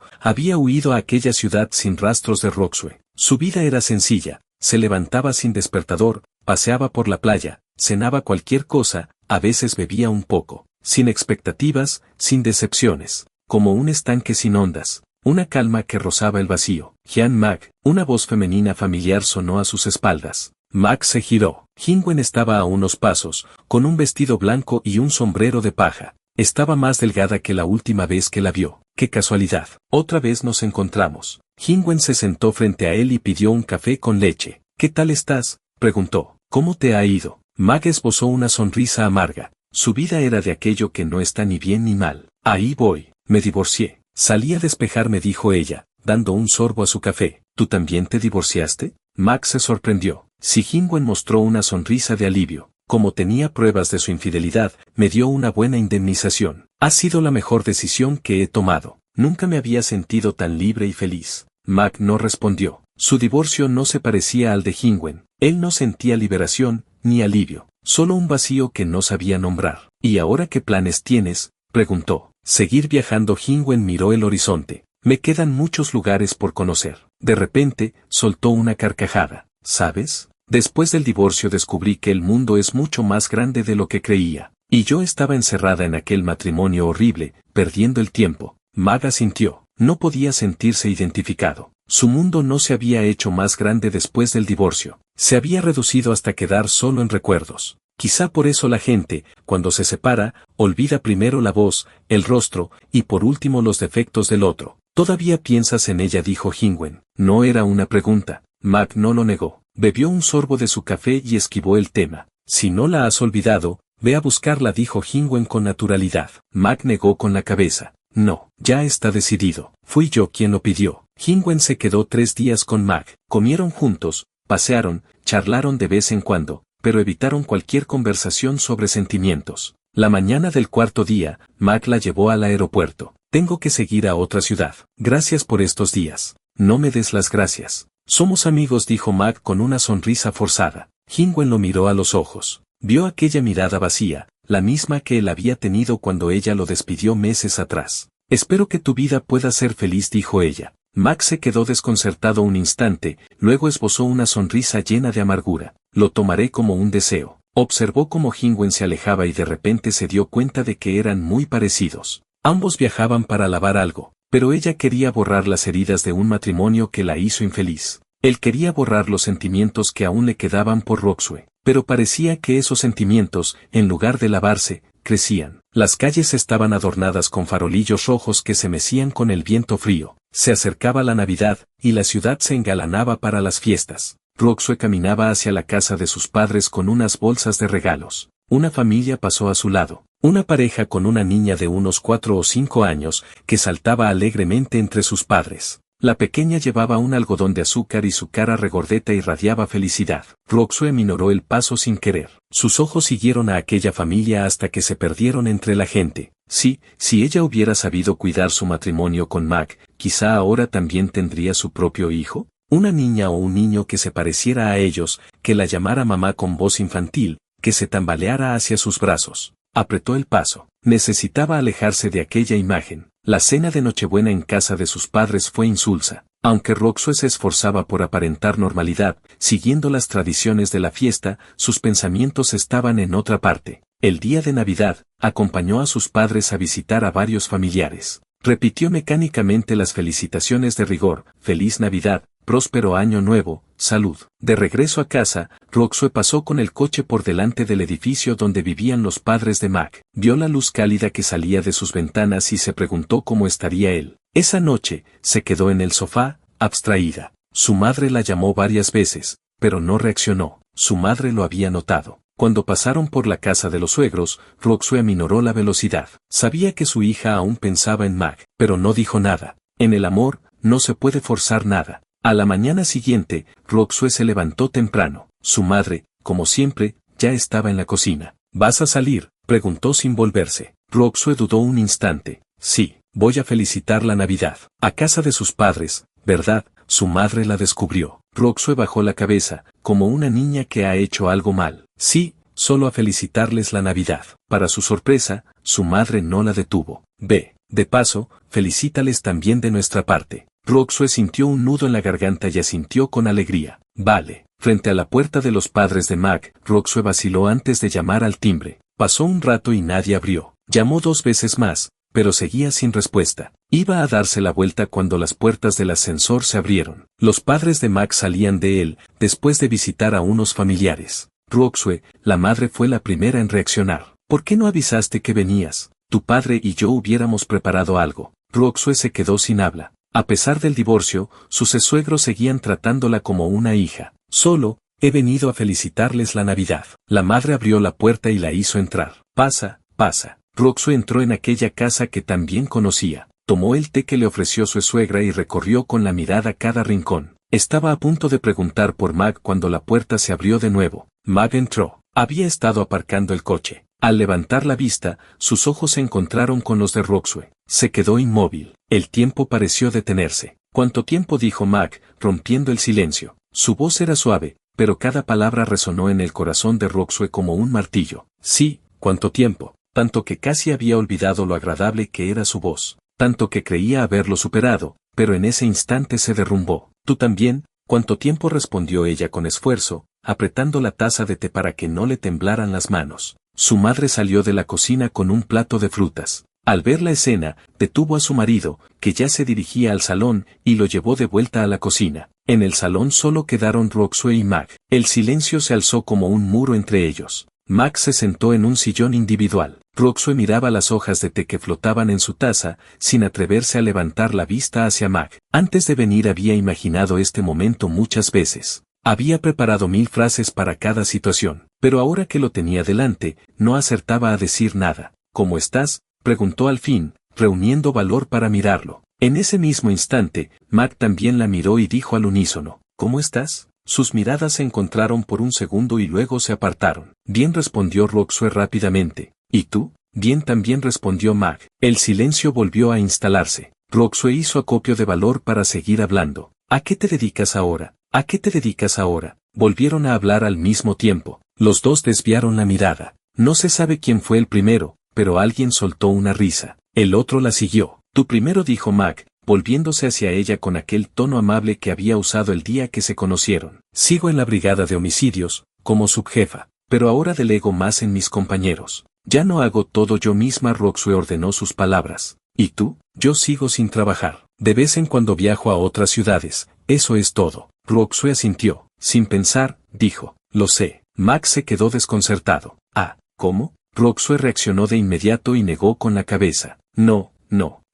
había huido a aquella ciudad sin rastros de Roxue. Su vida era sencilla, se levantaba sin despertador, paseaba por la playa, cenaba cualquier cosa, a veces bebía un poco, sin expectativas, sin decepciones, como un estanque sin ondas, una calma que rozaba el vacío. Jean Mag, una voz femenina familiar sonó a sus espaldas. Mag se giró. Jingwen estaba a unos pasos, con un vestido blanco y un sombrero de paja. Estaba más delgada que la última vez que la vio. ¡Qué casualidad! Otra vez nos encontramos. Jingwen se sentó frente a él y pidió un café con leche. ¿Qué tal estás?, preguntó. ¿Cómo te ha ido? Mag esbozó una sonrisa amarga. Su vida era de aquello que no está ni bien ni mal. Ahí voy. Me divorcié. Salí a despejarme, dijo ella, dando un sorbo a su café. ¿Tú también te divorciaste? Mag se sorprendió. Si Jingwen mostró una sonrisa de alivio. Como tenía pruebas de su infidelidad, me dio una buena indemnización. Ha sido la mejor decisión que he tomado. Nunca me había sentido tan libre y feliz. Mag no respondió. Su divorcio no se parecía al de Jingwen. Él no sentía liberación, ni alivio. Solo un vacío que no sabía nombrar. ¿Y ahora qué planes tienes?, preguntó. Seguir viajando. Jingwen miró el horizonte. Me quedan muchos lugares por conocer. De repente, soltó una carcajada. ¿Sabes? Después del divorcio descubrí que el mundo es mucho más grande de lo que creía. Y yo estaba encerrada en aquel matrimonio horrible, perdiendo el tiempo. Mag asintió. No podía sentirse identificado. Su mundo no se había hecho más grande después del divorcio. Se había reducido hasta quedar solo en recuerdos. Quizá por eso la gente, cuando se separa, olvida primero la voz, el rostro, y por último los defectos del otro. ¿Todavía piensas en ella?, dijo Jingwen. No era una pregunta. Mag no lo negó. Bebió un sorbo de su café y esquivó el tema. Si no la has olvidado, ve a buscarla, dijo Jingwen con naturalidad. Mag negó con la cabeza. No, ya está decidido. Fui yo quien lo pidió. Jingwen se quedó 3 días con Mag. Comieron juntos, pasearon, charlaron de vez en cuando, pero evitaron cualquier conversación sobre sentimientos. La mañana del 4.º día, Mag la llevó al aeropuerto. Tengo que seguir a otra ciudad. Gracias por estos días. No me des las gracias. Somos amigos, dijo Mag con una sonrisa forzada. Jingwen lo miró a los ojos. Vio aquella mirada vacía, la misma que él había tenido cuando ella lo despidió meses atrás. Espero que tu vida pueda ser feliz, dijo ella. Mag se quedó desconcertado un instante, luego esbozó una sonrisa llena de amargura. Lo tomaré como un deseo. Observó cómo Jingwen se alejaba y de repente se dio cuenta de que eran muy parecidos. Ambos viajaban para lavar algo, pero ella quería borrar las heridas de un matrimonio que la hizo infeliz. Él quería borrar los sentimientos que aún le quedaban por Roxue, pero parecía que esos sentimientos, en lugar de lavarse, crecían. Las calles estaban adornadas con farolillos rojos que se mecían con el viento frío. Se acercaba la Navidad, y la ciudad se engalanaba para las fiestas. Roxue caminaba hacia la casa de sus padres con unas bolsas de regalos. Una familia pasó a su lado. Una pareja con una niña de unos 4 o 5 años, que saltaba alegremente entre sus padres. La pequeña llevaba un algodón de azúcar y su cara regordeta irradiaba felicidad. Roxue minoró el paso sin querer. Sus ojos siguieron a aquella familia hasta que se perdieron entre la gente. Sí, si ella hubiera sabido cuidar su matrimonio con Mag, quizá ahora también tendría su propio hijo. Una niña o un niño que se pareciera a ellos, que la llamara mamá con voz infantil, que se tambaleara hacia sus brazos. Apretó el paso. Necesitaba alejarse de aquella imagen. La cena de Nochebuena en casa de sus padres fue insulsa. Aunque Roxue se esforzaba por aparentar normalidad, siguiendo las tradiciones de la fiesta, sus pensamientos estaban en otra parte. El día de Navidad, acompañó a sus padres a visitar a varios familiares. Repitió mecánicamente las felicitaciones de rigor: Feliz Navidad, próspero año nuevo, salud. De regreso a casa, Roxue pasó con el coche por delante del edificio donde vivían los padres de Mag. Vio la luz cálida que salía de sus ventanas y se preguntó cómo estaría él. Esa noche, se quedó en el sofá, abstraída. Su madre la llamó varias veces, pero no reaccionó. Su madre lo había notado. Cuando pasaron por la casa de los suegros, Roxue aminoró la velocidad. Sabía que su hija aún pensaba en Mag, pero no dijo nada. En el amor, no se puede forzar nada. A la mañana siguiente, Roxue se levantó temprano. Su madre, como siempre, ya estaba en la cocina. ¿Vas a salir?, preguntó sin volverse. Roxue dudó un instante. Sí, voy a felicitar la Navidad. A casa de sus padres, ¿verdad? Su madre la descubrió. Roxue bajó la cabeza, como una niña que ha hecho algo mal. Sí, solo a felicitarles la Navidad. Para su sorpresa, su madre no la detuvo. Ve, de paso, felicítales también de nuestra parte. Roxue sintió un nudo en la garganta y asintió con alegría. Vale. Frente a la puerta de los padres de Mag, Roxue vaciló antes de llamar al timbre. Pasó un rato y nadie abrió. Llamó 2 veces más, pero seguía sin respuesta. Iba a darse la vuelta cuando las puertas del ascensor se abrieron. Los padres de Mag salían de él, después de visitar a unos familiares. Roxue, la madre fue la primera en reaccionar. ¿Por qué no avisaste que venías? Tu padre y yo hubiéramos preparado algo. Roxue se quedó sin habla. A pesar del divorcio, sus suegros seguían tratándola como una hija. Solo, he venido a felicitarles la Navidad. La madre abrió la puerta y la hizo entrar. Pasa, pasa. Roxue entró en aquella casa que también conocía. Tomó el té que le ofreció su suegra y recorrió con la mirada cada rincón. Estaba a punto de preguntar por Mag cuando la puerta se abrió de nuevo. Mag entró. Había estado aparcando el coche. Al levantar la vista, sus ojos se encontraron con los de Roxue. Se quedó inmóvil. El tiempo pareció detenerse. ¿Cuánto tiempo?, dijo Mag, rompiendo el silencio. Su voz era suave, pero cada palabra resonó en el corazón de Roxue como un martillo. Sí, ¿cuánto tiempo? Tanto que casi había olvidado lo agradable que era su voz. Tanto que creía haberlo superado, pero en ese instante se derrumbó. ¿Tú también? ¿Cuánto tiempo?, respondió ella con esfuerzo, apretando la taza de té para que no le temblaran las manos. Su madre salió de la cocina con un plato de frutas. Al ver la escena, detuvo a su marido, que ya se dirigía al salón, y lo llevó de vuelta a la cocina. En el salón solo quedaron Roxue y Mag. El silencio se alzó como un muro entre ellos. Mag se sentó en un sillón individual. Roxue miraba las hojas de té que flotaban en su taza, sin atreverse a levantar la vista hacia Mag. Antes de venir había imaginado este momento muchas veces. Había preparado 1000 frases para cada situación, pero ahora que lo tenía delante, no acertaba a decir nada. ¿Cómo estás?, preguntó al fin, reuniendo valor para mirarlo. En ese mismo instante, Mag también la miró y dijo al unísono, ¿cómo estás? Sus miradas se encontraron por un segundo y luego se apartaron. Bien, respondió Roxue rápidamente. ¿Y tú? Bien, también respondió Mag. El silencio volvió a instalarse. Roxue hizo acopio de valor para seguir hablando. ¿A qué te dedicas ahora? ¿A qué te dedicas ahora? Volvieron a hablar al mismo tiempo. Los dos desviaron la mirada. No se sabe quién fue el primero, pero alguien soltó una risa. El otro la siguió. Tú primero, dijo Mag, volviéndose hacia ella con aquel tono amable que había usado el día que se conocieron. Sigo en la brigada de homicidios, como subjefa, pero ahora delego más en mis compañeros. Ya no hago todo yo misma, Roxue ordenó sus palabras. ¿Y tú? Yo sigo sin trabajar. De vez en cuando viajo a otras ciudades, eso es todo. Roxue asintió. Sin pensar, dijo, lo sé. Mag se quedó desconcertado. Ah, ¿cómo? Roxue reaccionó de inmediato y negó con la cabeza. No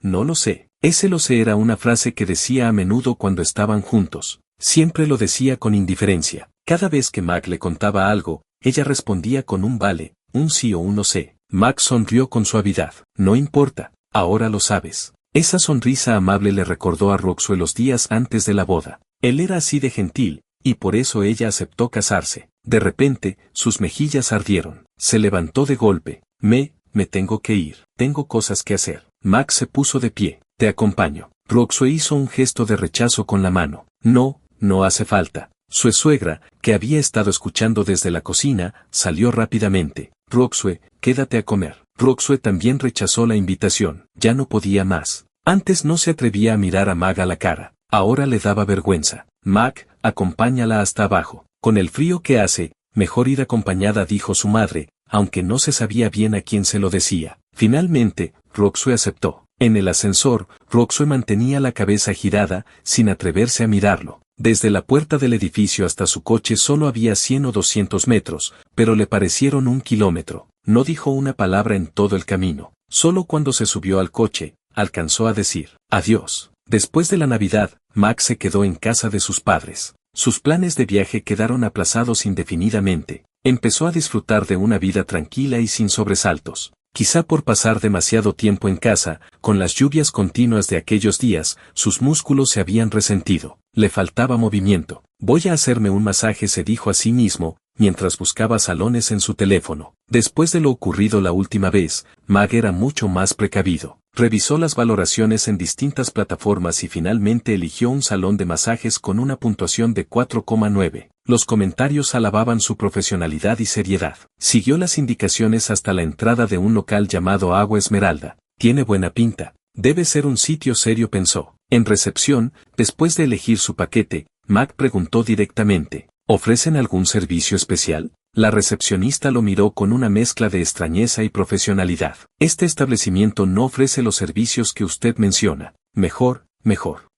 lo sé. Ese lo sé era una frase que decía a menudo cuando estaban juntos. Siempre lo decía con indiferencia. Cada vez que Mag le contaba algo, ella respondía con un vale, un sí o un no sé. Mag sonrió con suavidad. No importa, ahora lo sabes. Esa sonrisa amable le recordó a Roxue los días antes de la boda. Él era así de gentil, y por eso ella aceptó casarse. De repente, sus mejillas ardieron. Se levantó de golpe. Me tengo que ir. Tengo cosas que hacer. Mag se puso de pie. Te acompaño. Roxue hizo un gesto de rechazo con la mano. No hace falta. Su suegra, que había estado escuchando desde la cocina, salió rápidamente. Roxue, quédate a comer. Roxue también rechazó la invitación. Ya no podía más. Antes no se atrevía a mirar a Mag a la cara. Ahora le daba vergüenza. Mag, acompáñala hasta abajo. Con el frío que hace, mejor ir acompañada, dijo su madre, aunque no se sabía bien a quién se lo decía. Finalmente, Roxue aceptó. En el ascensor, Roxue mantenía la cabeza girada, sin atreverse a mirarlo. Desde la puerta del edificio hasta su coche solo había 100 o 200 metros, pero le parecieron 1 kilómetro. No dijo una palabra en todo el camino. Solo cuando se subió al coche, alcanzó a decir. Adiós. Después de la Navidad, Mac se quedó en casa de sus padres. Sus planes de viaje quedaron aplazados indefinidamente. Empezó a disfrutar de una vida tranquila y sin sobresaltos. Quizá por pasar demasiado tiempo en casa, con las lluvias continuas de aquellos días, sus músculos se habían resentido. Le faltaba movimiento. Voy a hacerme un masaje, se dijo a sí mismo, mientras buscaba salones en su teléfono. Después de lo ocurrido la última vez, Mac era mucho más precavido. Revisó las valoraciones en distintas plataformas y finalmente eligió un salón de masajes con una puntuación de 4,9. Los comentarios alababan su profesionalidad y seriedad. Siguió las indicaciones hasta la entrada de un local llamado Agua Esmeralda. Tiene buena pinta. Debe ser un sitio serio, pensó. En recepción, después de elegir su paquete, Mac preguntó directamente, ¿ofrecen algún servicio especial? La recepcionista lo miró con una mezcla de extrañeza y profesionalidad. Este establecimiento no ofrece los servicios que usted menciona. Mejor.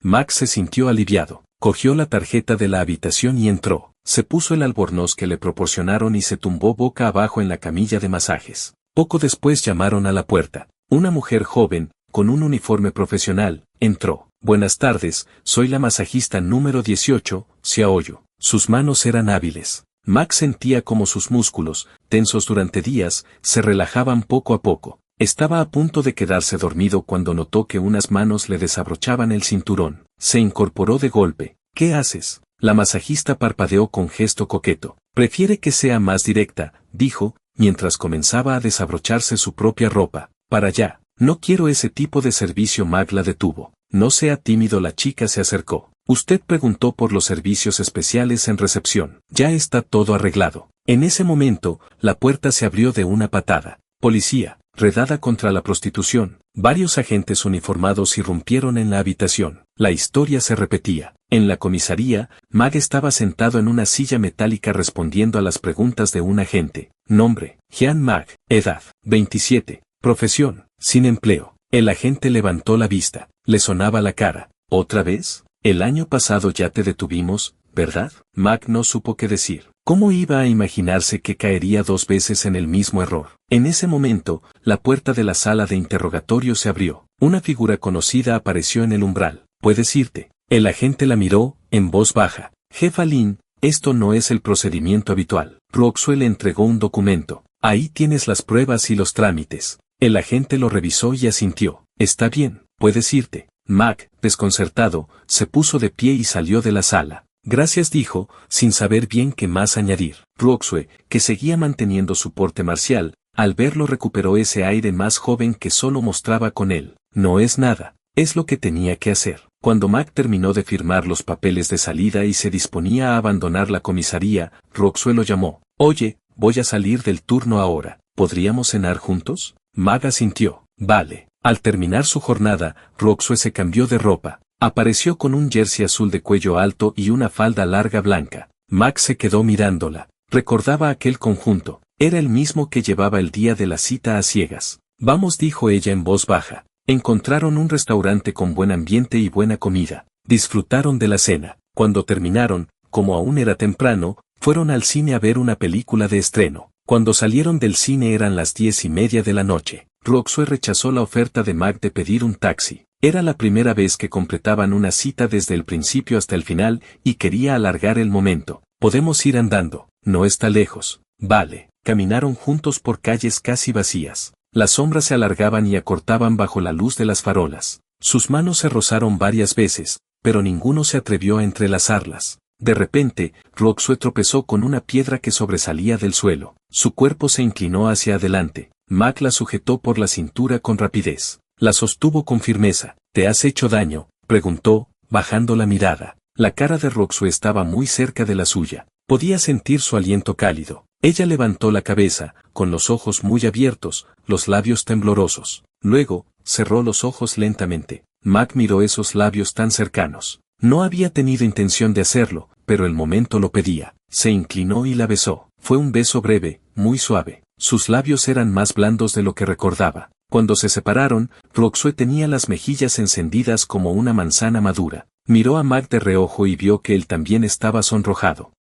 Mac se sintió aliviado. Cogió la tarjeta de la habitación y entró. Se puso el albornoz que le proporcionaron y se tumbó boca abajo en la camilla de masajes. Poco después llamaron a la puerta. Una mujer joven, con un uniforme profesional, entró. Buenas tardes, soy la masajista número 18, Xiaoyu. Sus manos eran hábiles. Mac sentía como sus músculos, tensos durante días, se relajaban poco a poco. Estaba a punto de quedarse dormido cuando notó que unas manos le desabrochaban el cinturón. Se incorporó de golpe. ¿Qué haces? La masajista parpadeó con gesto coqueto. Prefiere que sea más directa, dijo, mientras comenzaba a desabrocharse su propia ropa. Para allá. No quiero ese tipo de servicio. Mac la detuvo. No sea tímido. La chica se acercó. Usted preguntó por los servicios especiales en recepción. Ya está todo arreglado. En ese momento, la puerta se abrió de una patada. Policía, redada contra la prostitución. Varios agentes uniformados irrumpieron en la habitación. La historia se repetía. En la comisaría, Mac estaba sentado en una silla metálica respondiendo a las preguntas de un agente. Nombre, Jean Mac. Edad, 27. Profesión, sin empleo. El agente levantó la vista. Le sonaba la cara. ¿Otra vez? El año pasado ya te detuvimos, ¿verdad? Mac no supo qué decir. ¿Cómo iba a imaginarse que caería 2 veces en el mismo error? En ese momento, la puerta de la sala de interrogatorio se abrió. Una figura conocida apareció en el umbral. ¿Puedes irte? El agente la miró, en voz baja. Jefa Lin, esto no es el procedimiento habitual. Roxue le entregó un documento. Ahí tienes las pruebas y los trámites. El agente lo revisó y asintió. Está bien, puedes irte. Mac, desconcertado, se puso de pie y salió de la sala. Gracias, dijo, sin saber bien qué más añadir. Roxue, que seguía manteniendo su porte marcial, al verlo recuperó ese aire más joven que solo mostraba con él. No es nada, es lo que tenía que hacer. Cuando Mac terminó de firmar los papeles de salida y se disponía a abandonar la comisaría, Roxue lo llamó. Oye, voy a salir del turno ahora. ¿Podríamos cenar juntos? Mac asintió. Vale. Al terminar su jornada, Roxue se cambió de ropa. Apareció con un jersey azul de cuello alto y una falda larga blanca. Mac se quedó mirándola. Recordaba aquel conjunto. Era el mismo que llevaba el día de la cita a ciegas. Vamos, dijo ella en voz baja. Encontraron un restaurante con buen ambiente y buena comida. Disfrutaron de la cena. Cuando terminaron, como aún era temprano, fueron al cine a ver una película de estreno. Cuando salieron del cine eran las 10:30 de la noche. Roxue rechazó la oferta de Mac de pedir un taxi. Era la primera vez que completaban una cita desde el principio hasta el final y quería alargar el momento. Podemos ir andando, no está lejos. Vale. Caminaron juntos por calles casi vacías. Las sombras se alargaban y acortaban bajo la luz de las farolas. Sus manos se rozaron varias veces, pero ninguno se atrevió a entrelazarlas. De repente, Roxue tropezó con una piedra que sobresalía del suelo. Su cuerpo se inclinó hacia adelante. Mac la sujetó por la cintura con rapidez. La sostuvo con firmeza. ¿Te has hecho daño?, preguntó, bajando la mirada. La cara de Roxue estaba muy cerca de la suya. Podía sentir su aliento cálido. Ella levantó la cabeza, con los ojos muy abiertos, los labios temblorosos. Luego, cerró los ojos lentamente. Mac miró esos labios tan cercanos. No había tenido intención de hacerlo, pero el momento lo pedía. Se inclinó y la besó. Fue un beso breve, muy suave. Sus labios eran más blandos de lo que recordaba. Cuando se separaron, Roxue tenía las mejillas encendidas como una manzana madura. Miró a Mac de reojo y vio que él también estaba sonrojado.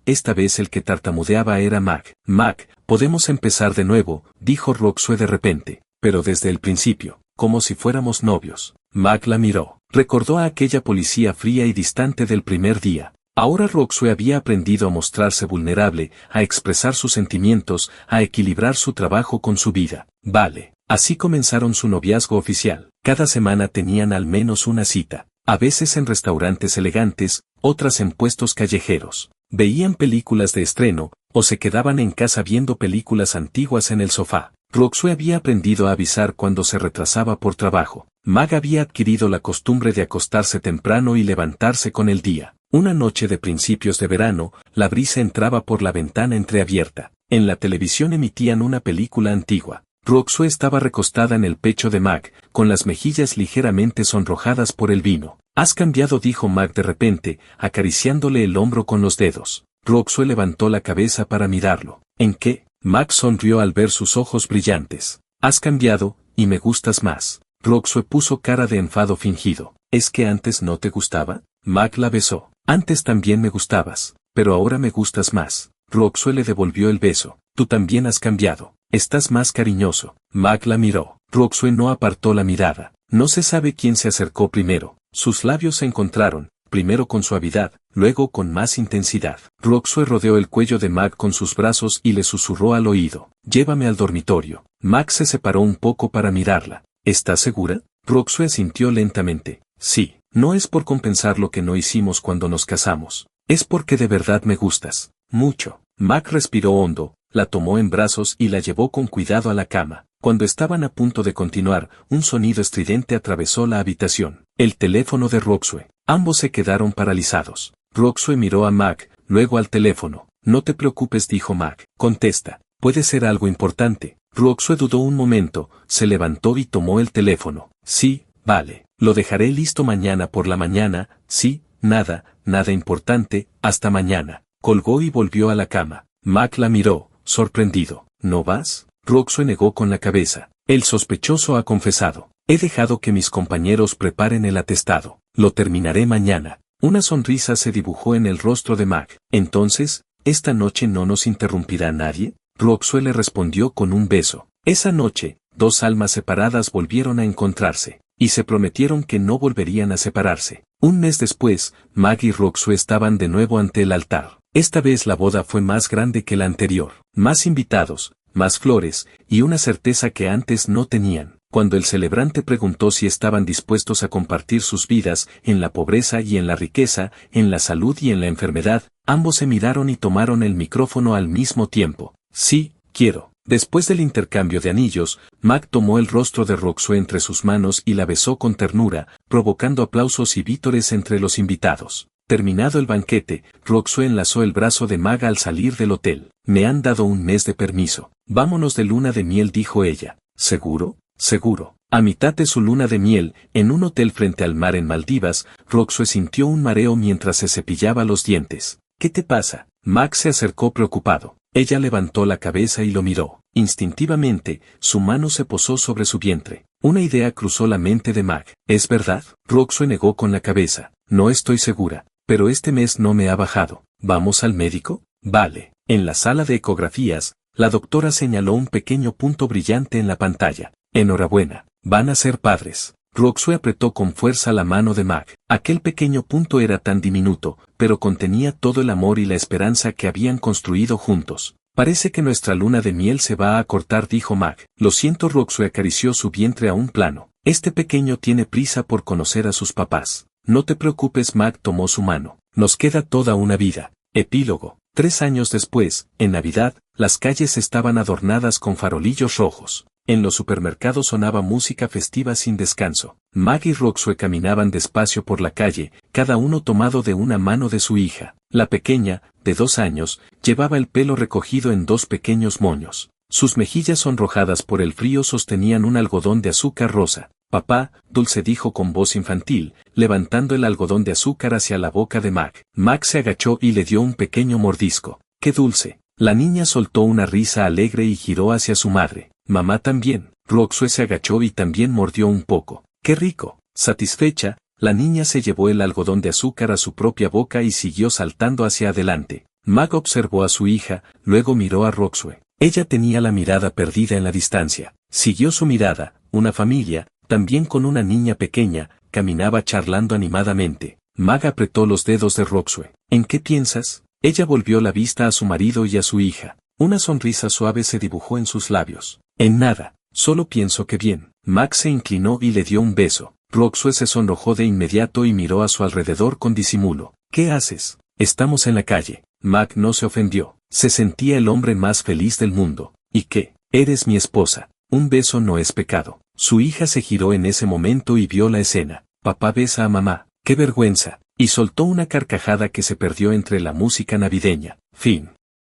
Esta vez el que tartamudeaba era Mac. Mac, podemos empezar de nuevo, dijo Roxue de repente, pero desde el principio. como si fuéramos novios. Mag la miró. Recordó a aquella policía fría y distante del primer día. Ahora Roxue había aprendido a mostrarse vulnerable, a expresar sus sentimientos, a equilibrar su trabajo con su vida. Vale. Así comenzaron su noviazgo oficial. Cada semana tenían al menos una cita. A veces en restaurantes elegantes, otras en puestos callejeros. Veían películas de estreno, o se quedaban en casa viendo películas antiguas en el sofá. Roxue había aprendido a avisar cuando se retrasaba por trabajo. Mag había adquirido la costumbre de acostarse temprano y levantarse con el día. Una noche de principios de verano, la brisa entraba por la ventana entreabierta. En la televisión emitían una película antigua. Roxue estaba recostada en el pecho de Mag, con las mejillas ligeramente sonrojadas por el vino. «Has cambiado», dijo Mag de repente, acariciándole el hombro con los dedos. Roxue levantó la cabeza para mirarlo. «¿En qué?». Mag sonrió al ver sus ojos brillantes. «Has cambiado, y me gustas más». Roxue puso cara de enfado fingido. «¿Es que antes no te gustaba?». Mag la besó. «Antes también me gustabas, pero ahora me gustas más». Roxue le devolvió el beso. «Tú también has cambiado. Estás más cariñoso». Mag la miró. Roxue no apartó la mirada. No se sabe quién se acercó primero. Sus labios se encontraron, primero con suavidad, luego con más intensidad. Roxue rodeó el cuello de Mag con sus brazos y le susurró al oído. «Llévame al dormitorio». Mag se separó un poco para mirarla. «¿Estás segura?». Roxue asintió lentamente. «Sí, no es por compensar lo que no hicimos cuando nos casamos. Es porque de verdad me gustas. Mucho». Mag respiró hondo, la tomó en brazos y la llevó con cuidado a la cama. Cuando estaban a punto de continuar, un sonido estridente atravesó la habitación. El teléfono de Roxue. Ambos se quedaron paralizados. Roxue miró a Mag, luego al teléfono. «No te preocupes», dijo Mag. «Contesta. Puede ser algo importante». Roxue dudó un momento, se levantó y tomó el teléfono. «Sí, vale. Lo dejaré listo mañana por la mañana». «Sí, nada importante, hasta mañana». Colgó y volvió a la cama. Mag la miró, sorprendido. «¿No vas?». Roxue negó con la cabeza. El sospechoso ha confesado. «He dejado que mis compañeros preparen el atestado. Lo terminaré mañana». Una sonrisa se dibujó en el rostro de Mag. «Entonces, ¿esta noche no nos interrumpirá nadie?». Roxue le respondió con un beso. Esa noche, dos almas separadas volvieron a encontrarse, y se prometieron que no volverían a separarse. Un mes después, Mag y Roxue estaban de nuevo ante el altar. Esta vez la boda fue más grande que la anterior. Más invitados, más flores, y una certeza que antes no tenían. Cuando el celebrante preguntó si estaban dispuestos a compartir sus vidas, en la pobreza y en la riqueza, en la salud y en la enfermedad, ambos se miraron y tomaron el micrófono al mismo tiempo. «Sí, quiero». Después del intercambio de anillos, Mag tomó el rostro de Roxue entre sus manos y la besó con ternura, provocando aplausos y vítores entre los invitados. Terminado el banquete, Roxue enlazó el brazo de Mag al salir del hotel. «Me han dado un mes de permiso. Vámonos de luna de miel», dijo ella. «¿Seguro?». «Seguro». A mitad de su luna de miel, en un hotel frente al mar en Maldivas, Roxue sintió un mareo mientras se cepillaba los dientes. «¿Qué te pasa?». Mag se acercó preocupado. Ella levantó la cabeza y lo miró. Instintivamente, su mano se posó sobre su vientre. Una idea cruzó la mente de Mag. «¿Es verdad?». Roxue negó con la cabeza. «No estoy segura, pero este mes no me ha bajado. ¿Vamos al médico?». «Vale». En la sala de ecografías, la doctora señaló un pequeño punto brillante en la pantalla. «Enhorabuena, van a ser padres». Roxue apretó con fuerza la mano de Mag. Aquel pequeño punto era tan diminuto, pero contenía todo el amor y la esperanza que habían construido juntos. «Parece que nuestra luna de miel se va a cortar», dijo Mag. «Lo siento». Roxue acarició su vientre a un plano. «Este pequeño tiene prisa por conocer a sus papás». «No te preocupes». Mag tomó su mano. «Nos queda toda una vida». Epílogo. 3 años después, en Navidad, las calles estaban adornadas con farolillos rojos. En los supermercados sonaba música festiva sin descanso. Mag y Roxue caminaban despacio por la calle, cada uno tomado de una mano de su hija. La pequeña, de 2 años, llevaba el pelo recogido en 2 pequeños moños. Sus mejillas sonrojadas por el frío sostenían un algodón de azúcar rosa. «Papá», Dulce dijo con voz infantil, levantando el algodón de azúcar hacia la boca de Mag. Mag se agachó y le dio un pequeño mordisco. «¡Qué dulce!». La niña soltó una risa alegre y giró hacia su madre. «Mamá también». Roxue se agachó y también mordió un poco. «¡Qué rico!». Satisfecha, la niña se llevó el algodón de azúcar a su propia boca y siguió saltando hacia adelante. Mag observó a su hija, luego miró a Roxue. Ella tenía la mirada perdida en la distancia. Siguió su mirada. «Una familia», También con una niña pequeña, caminaba charlando animadamente. Mag apretó los dedos de Roxue. ¿En qué piensas? Ella volvió la vista a su marido y a su hija. Una sonrisa suave se dibujó en sus labios. En nada, solo pienso que bien. Mag se inclinó y le dio un beso. Roxue se sonrojó de inmediato y miró a su alrededor con disimulo. ¿Qué haces? Estamos en la calle. Mag no se ofendió. Se sentía el hombre más feliz del mundo. ¿Y qué? Eres mi esposa. Un beso no es pecado. Su hija se giró en ese momento y vio la escena. Papá besa a mamá. ¡Qué vergüenza! Y soltó una carcajada que se perdió entre la música navideña. Fin.